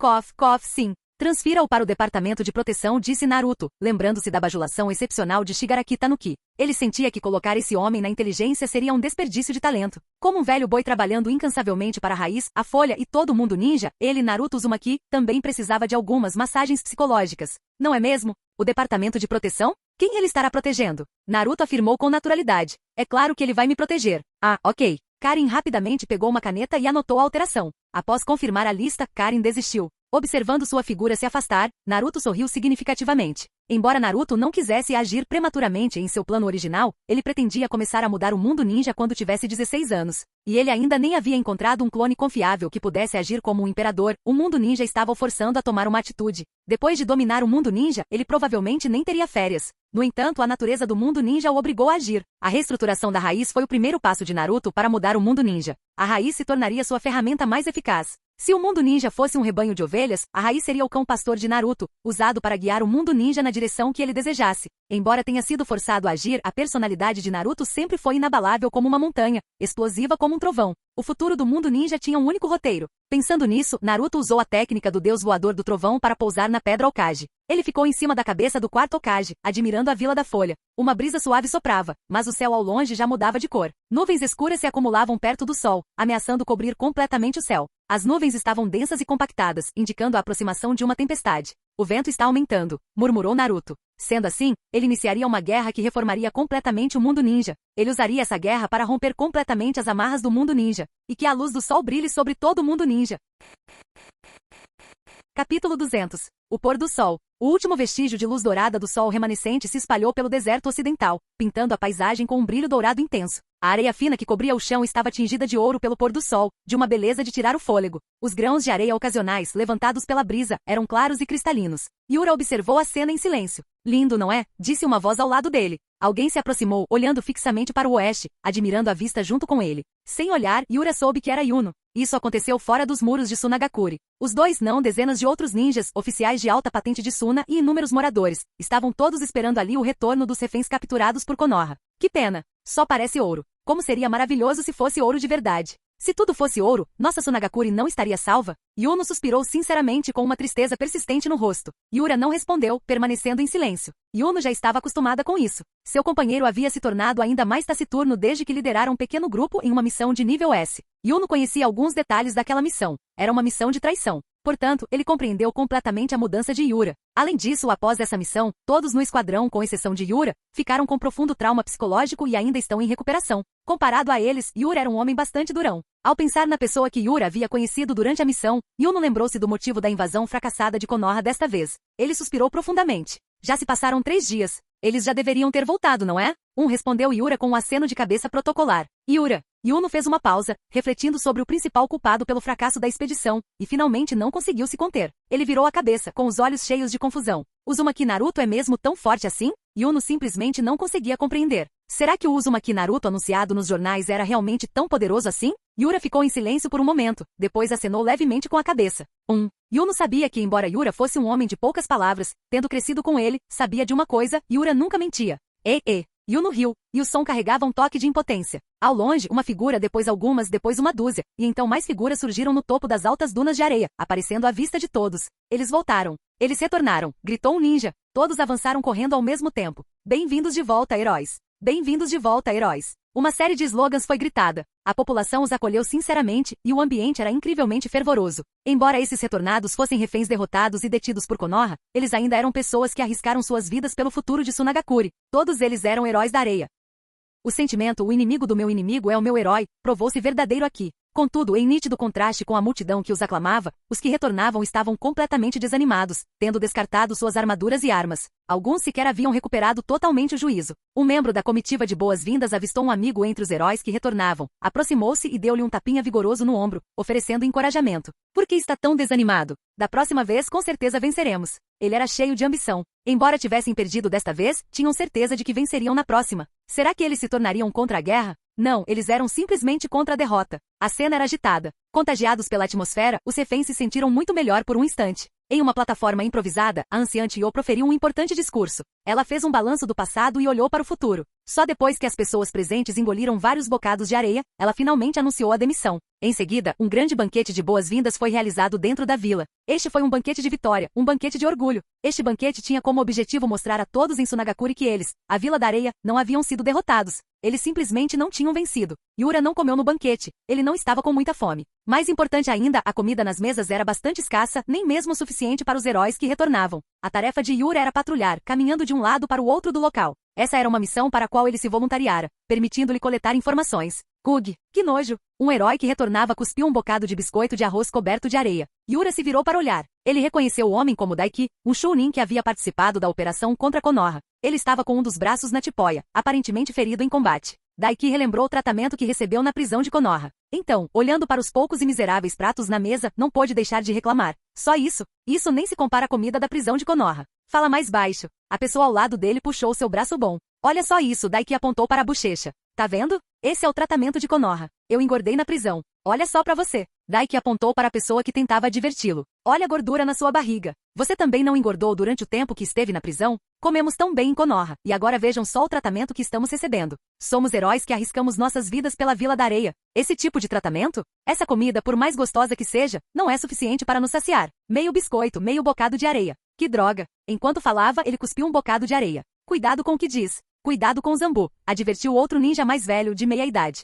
sim. Transfira-o para o departamento de proteção, disse Naruto, lembrando-se da bajulação excepcional de Shigaraki Tanuki. Ele sentia que colocar esse homem na inteligência seria um desperdício de talento. Como um velho boi trabalhando incansavelmente para a Raiz, a Folha e todo mundo ninja, ele, Naruto Uzumaki, também precisava de algumas massagens psicológicas. Não é mesmo? O departamento de proteção? Quem ele estará protegendo? Naruto afirmou com naturalidade. É claro que ele vai me proteger. Ah, ok. Karin rapidamente pegou uma caneta e anotou a alteração. Após confirmar a lista, Karin desistiu. Observando sua figura se afastar, Naruto sorriu significativamente. Embora Naruto não quisesse agir prematuramente em seu plano original, ele pretendia começar a mudar o mundo ninja quando tivesse 16 anos. E ele ainda nem havia encontrado um clone confiável que pudesse agir como um imperador. O mundo ninja estava o forçando a tomar uma atitude. Depois de dominar o mundo ninja, ele provavelmente nem teria férias. No entanto, a natureza do mundo ninja o obrigou a agir. A reestruturação da Raiz foi o primeiro passo de Naruto para mudar o mundo ninja. A Raiz se tornaria sua ferramenta mais eficaz. Se o mundo ninja fosse um rebanho de ovelhas, a Raiz seria o cão pastor de Naruto, usado para guiar o mundo ninja na direção que ele desejasse. Embora tenha sido forçado a agir, a personalidade de Naruto sempre foi inabalável como uma montanha, explosiva como um trovão. O futuro do mundo ninja tinha um único roteiro. Pensando nisso, Naruto usou a técnica do deus voador do trovão para pousar na pedra Hokage. Ele ficou em cima da cabeça do quarto Hokage, admirando a Vila da Folha. Uma brisa suave soprava, mas o céu ao longe já mudava de cor. Nuvens escuras se acumulavam perto do sol, ameaçando cobrir completamente o céu. As nuvens estavam densas e compactadas, indicando a aproximação de uma tempestade. O vento está aumentando, murmurou Naruto. Sendo assim, ele iniciaria uma guerra que reformaria completamente o mundo ninja. Ele usaria essa guerra para romper completamente as amarras do mundo ninja, e que a luz do sol brilhe sobre todo o mundo ninja. Capítulo 200. O pôr do sol. O último vestígio de luz dourada do sol remanescente se espalhou pelo deserto ocidental, pintando a paisagem com um brilho dourado intenso. A areia fina que cobria o chão estava tingida de ouro pelo pôr do sol, de uma beleza de tirar o fôlego. Os grãos de areia ocasionais, levantados pela brisa, eram claros e cristalinos. Yura observou a cena em silêncio. Lindo, não é? Disse uma voz ao lado dele. Alguém se aproximou, olhando fixamente para o oeste, admirando a vista junto com ele. Sem olhar, Yura soube que era Yuno. Isso aconteceu fora dos muros de Sunagakure. Os dois não dezenas de outros ninjas, oficiais de alta patente de Suna e inúmeros moradores, estavam todos esperando ali o retorno dos reféns capturados por Konoha. Que pena. Só parece ouro. Como seria maravilhoso se fosse ouro de verdade. Se tudo fosse ouro, nossa Sunagakure não estaria salva? Yuno suspirou sinceramente com uma tristeza persistente no rosto. Yura não respondeu, permanecendo em silêncio. Yuno já estava acostumada com isso. Seu companheiro havia se tornado ainda mais taciturno desde que liderara um pequeno grupo em uma missão de nível S. Yuno conhecia alguns detalhes daquela missão. Era uma missão de traição. Portanto, ele compreendeu completamente a mudança de Yura. Além disso, após essa missão, todos no esquadrão, com exceção de Yura, ficaram com profundo trauma psicológico e ainda estão em recuperação. Comparado a eles, Yura era um homem bastante durão. Ao pensar na pessoa que Yura havia conhecido durante a missão, Yuno lembrou-se do motivo da invasão fracassada de Konoha desta vez. Ele suspirou profundamente. Já se passaram 3 dias. Eles já deveriam ter voltado, não é? Respondeu Yura com um aceno de cabeça protocolar. Yura. Yuno fez uma pausa, refletindo sobre o principal culpado pelo fracasso da expedição, e finalmente não conseguiu se conter. Ele virou a cabeça, com os olhos cheios de confusão. Uzumaki Naruto é mesmo tão forte assim? Yuno simplesmente não conseguia compreender. Será que o Uzumaki Naruto anunciado nos jornais era realmente tão poderoso assim? Yura ficou em silêncio por um momento, depois acenou levemente com a cabeça. Yuno sabia que, embora Yura fosse um homem de poucas palavras, tendo crescido com ele, sabia de uma coisa, Yura nunca mentia. Yuno riu, e o som carregava um toque de impotência. Ao longe, uma figura, depois algumas, depois uma dúzia, e então mais figuras surgiram no topo das altas dunas de areia, aparecendo à vista de todos. Eles voltaram. Eles retornaram, gritou um ninja. Todos avançaram correndo ao mesmo tempo. Bem-vindos de volta, heróis. Bem-vindos de volta, heróis. Uma série de slogans foi gritada. A população os acolheu sinceramente, e o ambiente era incrivelmente fervoroso. Embora esses retornados fossem reféns derrotados e detidos por Konoha, eles ainda eram pessoas que arriscaram suas vidas pelo futuro de Sunagakure. Todos eles eram heróis da areia. O sentimento, o inimigo do meu inimigo é o meu herói, provou-se verdadeiro aqui. Contudo, em nítido contraste com a multidão que os aclamava, os que retornavam estavam completamente desanimados, tendo descartado suas armaduras e armas. Alguns sequer haviam recuperado totalmente o juízo. Um membro da comitiva de boas-vindas avistou um amigo entre os heróis que retornavam, aproximou-se e deu-lhe um tapinha vigoroso no ombro, oferecendo encorajamento. Por que está tão desanimado? Da próxima vez com certeza venceremos. Ele era cheio de ambição. Embora tivessem perdido desta vez, tinham certeza de que venceriam na próxima. Será que eles se tornariam contra a guerra? Não, eles eram simplesmente contra a derrota. A cena era agitada. Contagiados pela atmosfera, os reféns se sentiram muito melhor por um instante. Em uma plataforma improvisada, a anciã Tio proferiu um importante discurso. Ela fez um balanço do passado e olhou para o futuro. Só depois que as pessoas presentes engoliram vários bocados de areia, ela finalmente anunciou a demissão. Em seguida, um grande banquete de boas-vindas foi realizado dentro da vila. Este foi um banquete de vitória, um banquete de orgulho. Este banquete tinha como objetivo mostrar a todos em Sunagakure que eles, a Vila da Areia, não haviam sido derrotados. Eles simplesmente não tinham vencido. Yura não comeu no banquete. Ele não estava com muita fome. Mais importante ainda, a comida nas mesas era bastante escassa, nem mesmo o suficiente para os heróis que retornavam. A tarefa de Yura era patrulhar, caminhando de um lado para o outro do local. Essa era uma missão para a qual ele se voluntariara, permitindo-lhe coletar informações. Kug, que nojo! Um herói que retornava cuspiu um bocado de biscoito de arroz coberto de areia. Yura se virou para olhar. Ele reconheceu o homem como Daiki, um Chunin que havia participado da operação contra Konoha. Ele estava com um dos braços na tipóia, aparentemente ferido em combate. Daiki relembrou o tratamento que recebeu na prisão de Konoha. Então, olhando para os poucos e miseráveis pratos na mesa, não pôde deixar de reclamar. Só isso? Isso nem se compara à comida da prisão de Konoha. Fala mais baixo. A pessoa ao lado dele puxou seu braço bom. Olha só isso, Daiki apontou para a bochecha. Tá vendo? Esse é o tratamento de Konoha. Eu engordei na prisão. Olha só pra você. Daiki apontou para a pessoa que tentava adverti-lo. Olha a gordura na sua barriga. Você também não engordou durante o tempo que esteve na prisão? Comemos tão bem em Konoha, e agora vejam só o tratamento que estamos recebendo. Somos heróis que arriscamos nossas vidas pela Vila da Areia. Esse tipo de tratamento? Essa comida, por mais gostosa que seja, não é suficiente para nos saciar. Meio biscoito, meio bocado de areia. Que droga! Enquanto falava, ele cuspiu um bocado de areia. Cuidado com o que diz. Cuidado com o Zambu, advertiu outro ninja mais velho, de meia idade.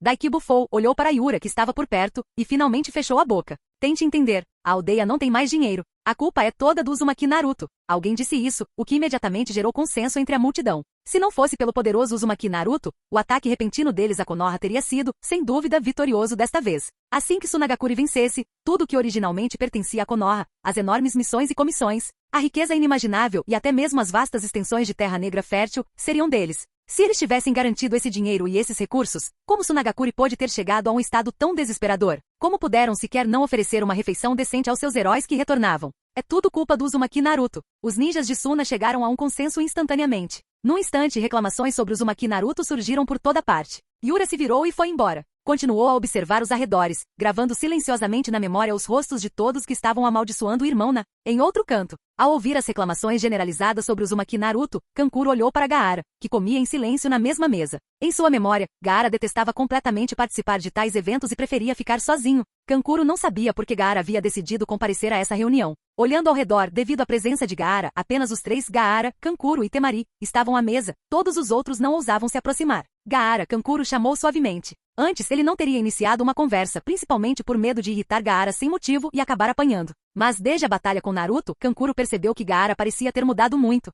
Daiki bufou, olhou para Yura que estava por perto, e finalmente fechou a boca. Tente entender, a aldeia não tem mais dinheiro. A culpa é toda do Uzumaki Naruto. Alguém disse isso, o que imediatamente gerou consenso entre a multidão. Se não fosse pelo poderoso Uzumaki Naruto, o ataque repentino deles a Konoha teria sido, sem dúvida, vitorioso desta vez. Assim que Tsunagakure vencesse, tudo que originalmente pertencia a Konoha, as enormes missões e comissões, a riqueza inimaginável e até mesmo as vastas extensões de terra negra fértil, seriam deles. Se eles tivessem garantido esse dinheiro e esses recursos, como Tsunagakure pôde ter chegado a um estado tão desesperador? Como puderam sequer não oferecer uma refeição decente aos seus heróis que retornavam? É tudo culpa do Uzumaki Naruto. Os ninjas de Suna chegaram a um consenso instantaneamente. Num instante, reclamações sobre Uzumaki Naruto surgiram por toda parte. Yura se virou e foi embora. Continuou a observar os arredores, gravando silenciosamente na memória os rostos de todos que estavam amaldiçoando o irmão em outro canto. Ao ouvir as reclamações generalizadas sobre Uzumaki Naruto, Kankuro olhou para Gaara, que comia em silêncio na mesma mesa. Em sua memória, Gaara detestava completamente participar de tais eventos e preferia ficar sozinho. Kankuro não sabia por que Gaara havia decidido comparecer a essa reunião. Olhando ao redor, devido à presença de Gaara, apenas os três, Gaara, Kankuro e Temari, estavam à mesa. Todos os outros não ousavam se aproximar. Gaara, Kankuro chamou suavemente. Antes, ele não teria iniciado uma conversa, principalmente por medo de irritar Gaara sem motivo e acabar apanhando. Mas desde a batalha com Naruto, Kankuro percebeu que Gaara parecia ter mudado muito.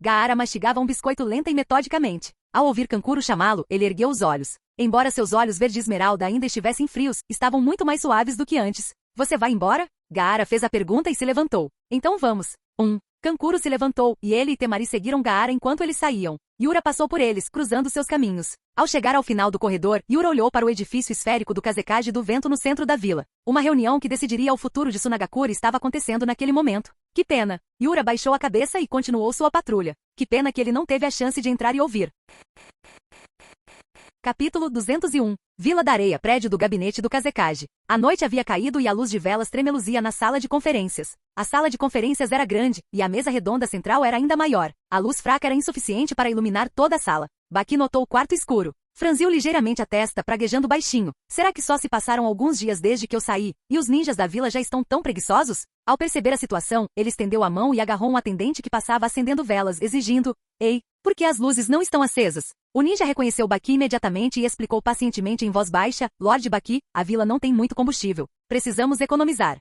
Gaara mastigava um biscoito lenta e metodicamente. Ao ouvir Kankuro chamá-lo, ele ergueu os olhos. Embora seus olhos verde esmeralda ainda estivessem frios, estavam muito mais suaves do que antes. Você vai embora? Gaara fez a pergunta e se levantou. Então vamos. Kankuro se levantou, e ele e Temari seguiram Gaara enquanto eles saíam. Yura passou por eles, cruzando seus caminhos. Ao chegar ao final do corredor, Yura olhou para o edifício esférico do Kazekage do Vento no centro da vila. Uma reunião que decidiria o futuro de Tsunagakure estava acontecendo naquele momento. Que pena! Yura baixou a cabeça e continuou sua patrulha. Que pena que ele não teve a chance de entrar e ouvir. Capítulo 201. Vila da Areia, prédio do gabinete do Kazekage. A noite havia caído e a luz de velas tremeluzia na sala de conferências. A sala de conferências era grande, e a mesa redonda central era ainda maior. A luz fraca era insuficiente para iluminar toda a sala. Baki notou o quarto escuro. Franziu ligeiramente a testa, praguejando baixinho. Será que só se passaram alguns dias desde que eu saí, e os ninjas da vila já estão tão preguiçosos? Ao perceber a situação, ele estendeu a mão e agarrou um atendente que passava acendendo velas, exigindo: Ei, por que as luzes não estão acesas? O ninja reconheceu Baki imediatamente e explicou pacientemente em voz baixa: Lord Baki, a vila não tem muito combustível. Precisamos economizar.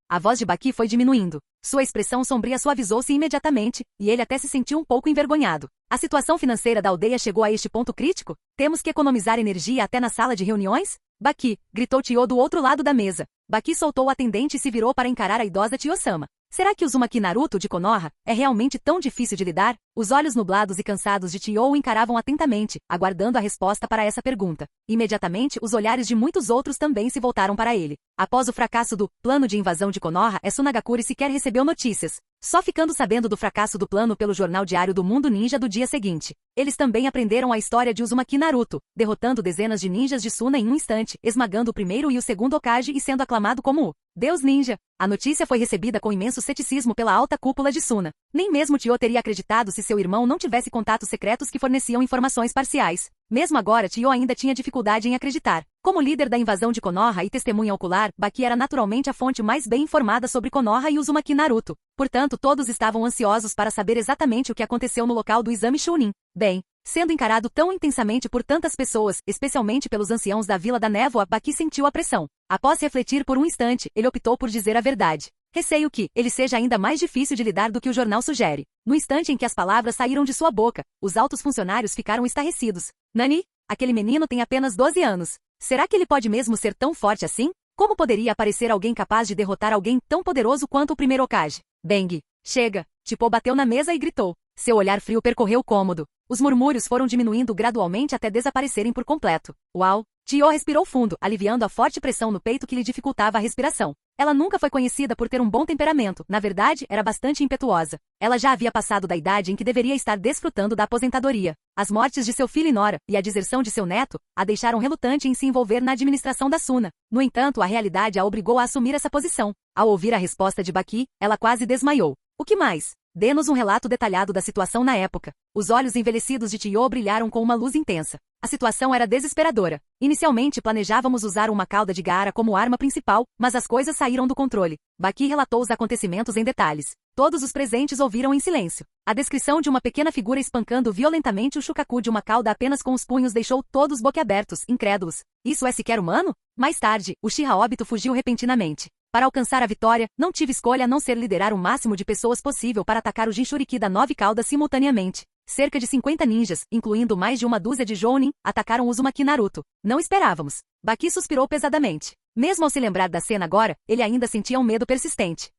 A voz de Baki foi diminuindo. Sua expressão sombria suavizou-se imediatamente, e ele até se sentiu um pouco envergonhado. A situação financeira da aldeia chegou a este ponto crítico? Temos que economizar energia até na sala de reuniões? Baki, gritou Tio do outro lado da mesa. Baki soltou o atendente e se virou para encarar a idosa Tio-sama. Será que o Uzumaki Naruto de Konoha é realmente tão difícil de lidar? Os olhos nublados e cansados de Tio o encaravam atentamente, aguardando a resposta para essa pergunta. Imediatamente, os olhares de muitos outros também se voltaram para ele. Após o fracasso do plano de invasão de Konoha, Tsunagakure sequer recebeu notícias. Só ficando sabendo do fracasso do plano pelo jornal diário do Mundo Ninja do dia seguinte. Eles também aprenderam a história de Uzumaki Naruto, derrotando dezenas de ninjas de Suna em um instante, esmagando o primeiro e o segundo Hokage e sendo aclamado como o Deus Ninja. A notícia foi recebida com imenso ceticismo pela alta cúpula de Suna. Nem mesmo Tio teria acreditado se seu irmão não tivesse contatos secretos que forneciam informações parciais. Mesmo agora, Tio ainda tinha dificuldade em acreditar. Como líder da invasão de Konoha e testemunha ocular, Baki era naturalmente a fonte mais bem informada sobre Konoha e Uzumaki Naruto. Portanto, todos estavam ansiosos para saber exatamente o que aconteceu no local do exame Chunin. Bem, sendo encarado tão intensamente por tantas pessoas, especialmente pelos anciãos da Vila da Névoa, Baki sentiu a pressão. Após refletir por um instante, ele optou por dizer a verdade. Receio que ele seja ainda mais difícil de lidar do que o jornal sugere. No instante em que as palavras saíram de sua boca, os altos funcionários ficaram estarrecidos. Nani? Aquele menino tem apenas 12 anos. Será que ele pode mesmo ser tão forte assim? Como poderia aparecer alguém capaz de derrotar alguém tão poderoso quanto o primeiro Hokage? Bang! Chega! Tipo bateu na mesa e gritou. Seu olhar frio percorreu o cômodo. Os murmúrios foram diminuindo gradualmente até desaparecerem por completo. Uau! Tio respirou fundo, aliviando a forte pressão no peito que lhe dificultava a respiração. Ela nunca foi conhecida por ter um bom temperamento, na verdade, era bastante impetuosa. Ela já havia passado da idade em que deveria estar desfrutando da aposentadoria. As mortes de seu filho e nora, e a deserção de seu neto, a deixaram relutante em se envolver na administração da Suna. No entanto, a realidade a obrigou a assumir essa posição. Ao ouvir a resposta de Baki, ela quase desmaiou. O que mais? Dê-nos um relato detalhado da situação na época. Os olhos envelhecidos de Tio brilharam com uma luz intensa. A situação era desesperadora. Inicialmente planejávamos usar uma cauda de Gaara como arma principal, mas as coisas saíram do controle. Baki relatou os acontecimentos em detalhes. Todos os presentes ouviram em silêncio. A descrição de uma pequena figura espancando violentamente o Shukaku de uma cauda apenas com os punhos deixou todos boquiabertos, incrédulos. Isso é sequer humano? Mais tarde, o Uchiha Obito fugiu repentinamente. Para alcançar a vitória, não tive escolha a não ser liderar o máximo de pessoas possível para atacar o Jinchuriki da 9 caudas simultaneamente. Cerca de 50 ninjas, incluindo mais de uma dúzia de Jounin, atacaram Uzumaki Naruto. Não esperávamos. Baki suspirou pesadamente. Mesmo ao se lembrar da cena agora, ele ainda sentia um medo persistente.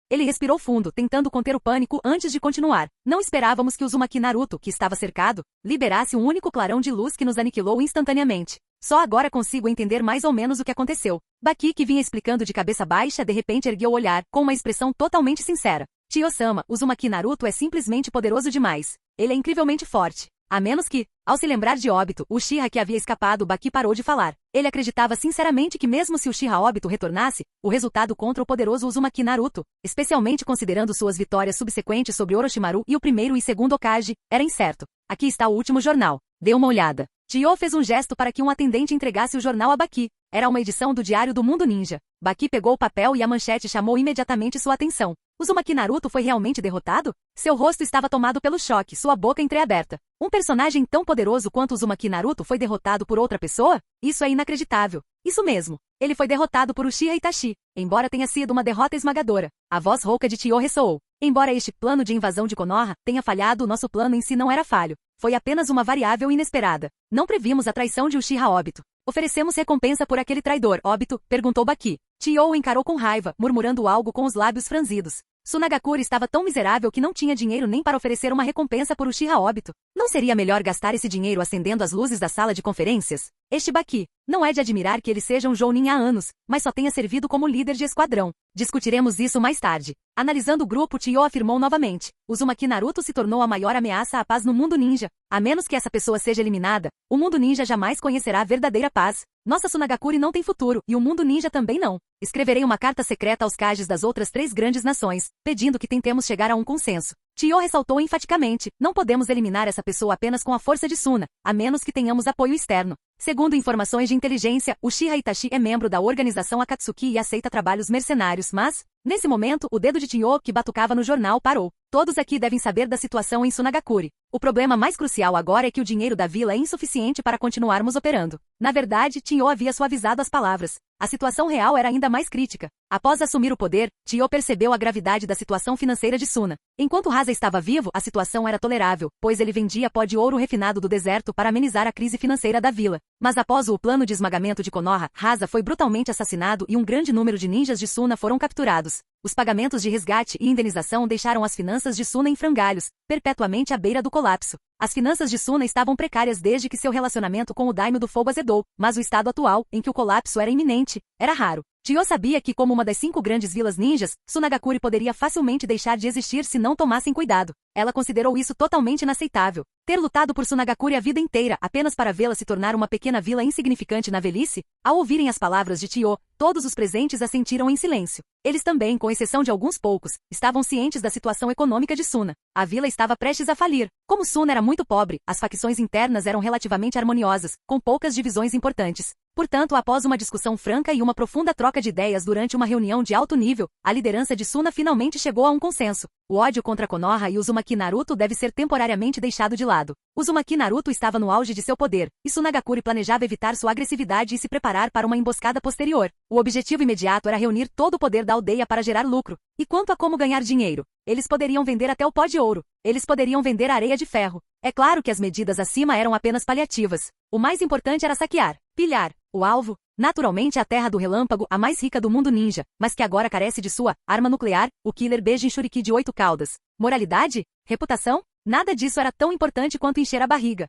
Ele respirou fundo, tentando conter o pânico antes de continuar. Não esperávamos que Uzumaki Naruto, que estava cercado, liberasse um único clarão de luz que nos aniquilou instantaneamente. Só agora consigo entender mais ou menos o que aconteceu. Baki, que vinha explicando de cabeça baixa, de repente ergueu o olhar, com uma expressão totalmente sincera. Tio-sama, Uzumaki Naruto é simplesmente poderoso demais. Ele é incrivelmente forte. A menos que, ao se lembrar de Obito, o Uchiha que havia escapado, Baki parou de falar. Ele acreditava sinceramente que mesmo se o Uchiha Obito retornasse, o resultado contra o poderoso Uzumaki Naruto, especialmente considerando suas vitórias subsequentes sobre Orochimaru e o primeiro e segundo Hokage, era incerto. Aqui está o último jornal. Dê uma olhada. Tio fez um gesto para que um atendente entregasse o jornal a Baki. Era uma edição do Diário do Mundo Ninja. Baki pegou o papel e a manchete chamou imediatamente sua atenção. Uzumaki Naruto foi realmente derrotado? Seu rosto estava tomado pelo choque, sua boca entreaberta. Um personagem tão poderoso quanto Uzumaki Naruto foi derrotado por outra pessoa? Isso é inacreditável. Isso mesmo. Ele foi derrotado por Uchiha Itachi, embora tenha sido uma derrota esmagadora. A voz rouca de Tio ressoou. Embora este plano de invasão de Konoha tenha falhado, nosso plano em si não era falho. Foi apenas uma variável inesperada. Não previmos a traição de Uchiha Obito. Oferecemos recompensa por aquele traidor, Obito? Perguntou Baki. Tio o encarou com raiva, murmurando algo com os lábios franzidos. Tsunagakure estava tão miserável que não tinha dinheiro nem para oferecer uma recompensa por Uchiha Obito. Não seria melhor gastar esse dinheiro acendendo as luzes da sala de conferências? Este Baki, não é de admirar que ele seja um Jounin há anos, mas só tenha servido como líder de esquadrão. Discutiremos isso mais tarde. Analisando o grupo, Tio afirmou novamente. Uzumaki Naruto se tornou a maior ameaça à paz no mundo ninja. A menos que essa pessoa seja eliminada, o mundo ninja jamais conhecerá a verdadeira paz. Nossa Tsunagakure não tem futuro, e o mundo ninja também não. Escreverei uma carta secreta aos Kages das outras 3 grandes nações, pedindo que tentemos chegar a um consenso. Tio ressaltou enfaticamente, não podemos eliminar essa pessoa apenas com a força de Suna, a menos que tenhamos apoio externo. Segundo informações de inteligência, Uchiha Itachi é membro da organização Akatsuki e aceita trabalhos mercenários, mas, nesse momento, o dedo de Tio, que batucava no jornal, parou. Todos aqui devem saber da situação em Tsunagakure. O problema mais crucial agora é que o dinheiro da vila é insuficiente para continuarmos operando. Na verdade, Tio havia suavizado as palavras. A situação real era ainda mais crítica. Após assumir o poder, Tio percebeu a gravidade da situação financeira de Suna. Enquanto Hasa estava vivo, a situação era tolerável, pois ele vendia pó de ouro refinado do deserto para amenizar a crise financeira da vila. Mas após o plano de esmagamento de Konoha, Hasa foi brutalmente assassinado e um grande número de ninjas de Suna foram capturados. Os pagamentos de resgate e indenização deixaram as finanças de Suna em frangalhos, perpetuamente à beira do colapso. As finanças de Suna estavam precárias desde que seu relacionamento com o Daime do Fogo azedou, mas o estado atual, em que o colapso era iminente, era raro. Tio sabia que, como uma das 5 grandes vilas ninjas, Tsunagakure poderia facilmente deixar de existir se não tomassem cuidado. Ela considerou isso totalmente inaceitável. Ter lutado por Tsunagakure a vida inteira apenas para vê-la se tornar uma pequena vila insignificante na velhice? Ao ouvirem as palavras de Tio, todos os presentes assentiram em silêncio. Eles também, com exceção de alguns poucos, estavam cientes da situação econômica de Suna. A vila estava prestes a falir. Como Suna era muito pobre, as facções internas eram relativamente harmoniosas, com poucas divisões importantes. Portanto, após uma discussão franca e uma profunda troca de ideias durante uma reunião de alto nível, a liderança de Suna finalmente chegou a um consenso. O ódio contra Konoha e Uzumaki Naruto deve ser temporariamente deixado de lado. Uzumaki Naruto estava no auge de seu poder, e Tsunagakure planejava evitar sua agressividade e se preparar para uma emboscada posterior. O objetivo imediato era reunir todo o poder da aldeia para gerar lucro. E quanto a como ganhar dinheiro? Eles poderiam vender até o pó de ouro. Eles poderiam vender areia de ferro. É claro que as medidas acima eram apenas paliativas. O mais importante era saquear, pilhar. O alvo, naturalmente a Terra do Relâmpago, a mais rica do mundo ninja, mas que agora carece de sua arma nuclear, o Killer B Jinchuriki de 8 caudas. Moralidade? Reputação? Nada disso era tão importante quanto encher a barriga.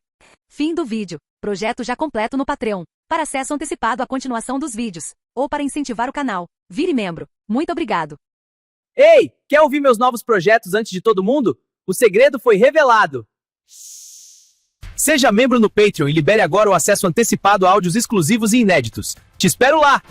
Fim do vídeo. Projeto já completo no Patreon. Para acesso antecipado à continuação dos vídeos, ou para incentivar o canal, vire membro. Muito obrigado. Ei, quer ouvir meus novos projetos antes de todo mundo? O segredo foi revelado. Seja membro no Patreon e libere agora o acesso antecipado a áudios exclusivos e inéditos. Te espero lá!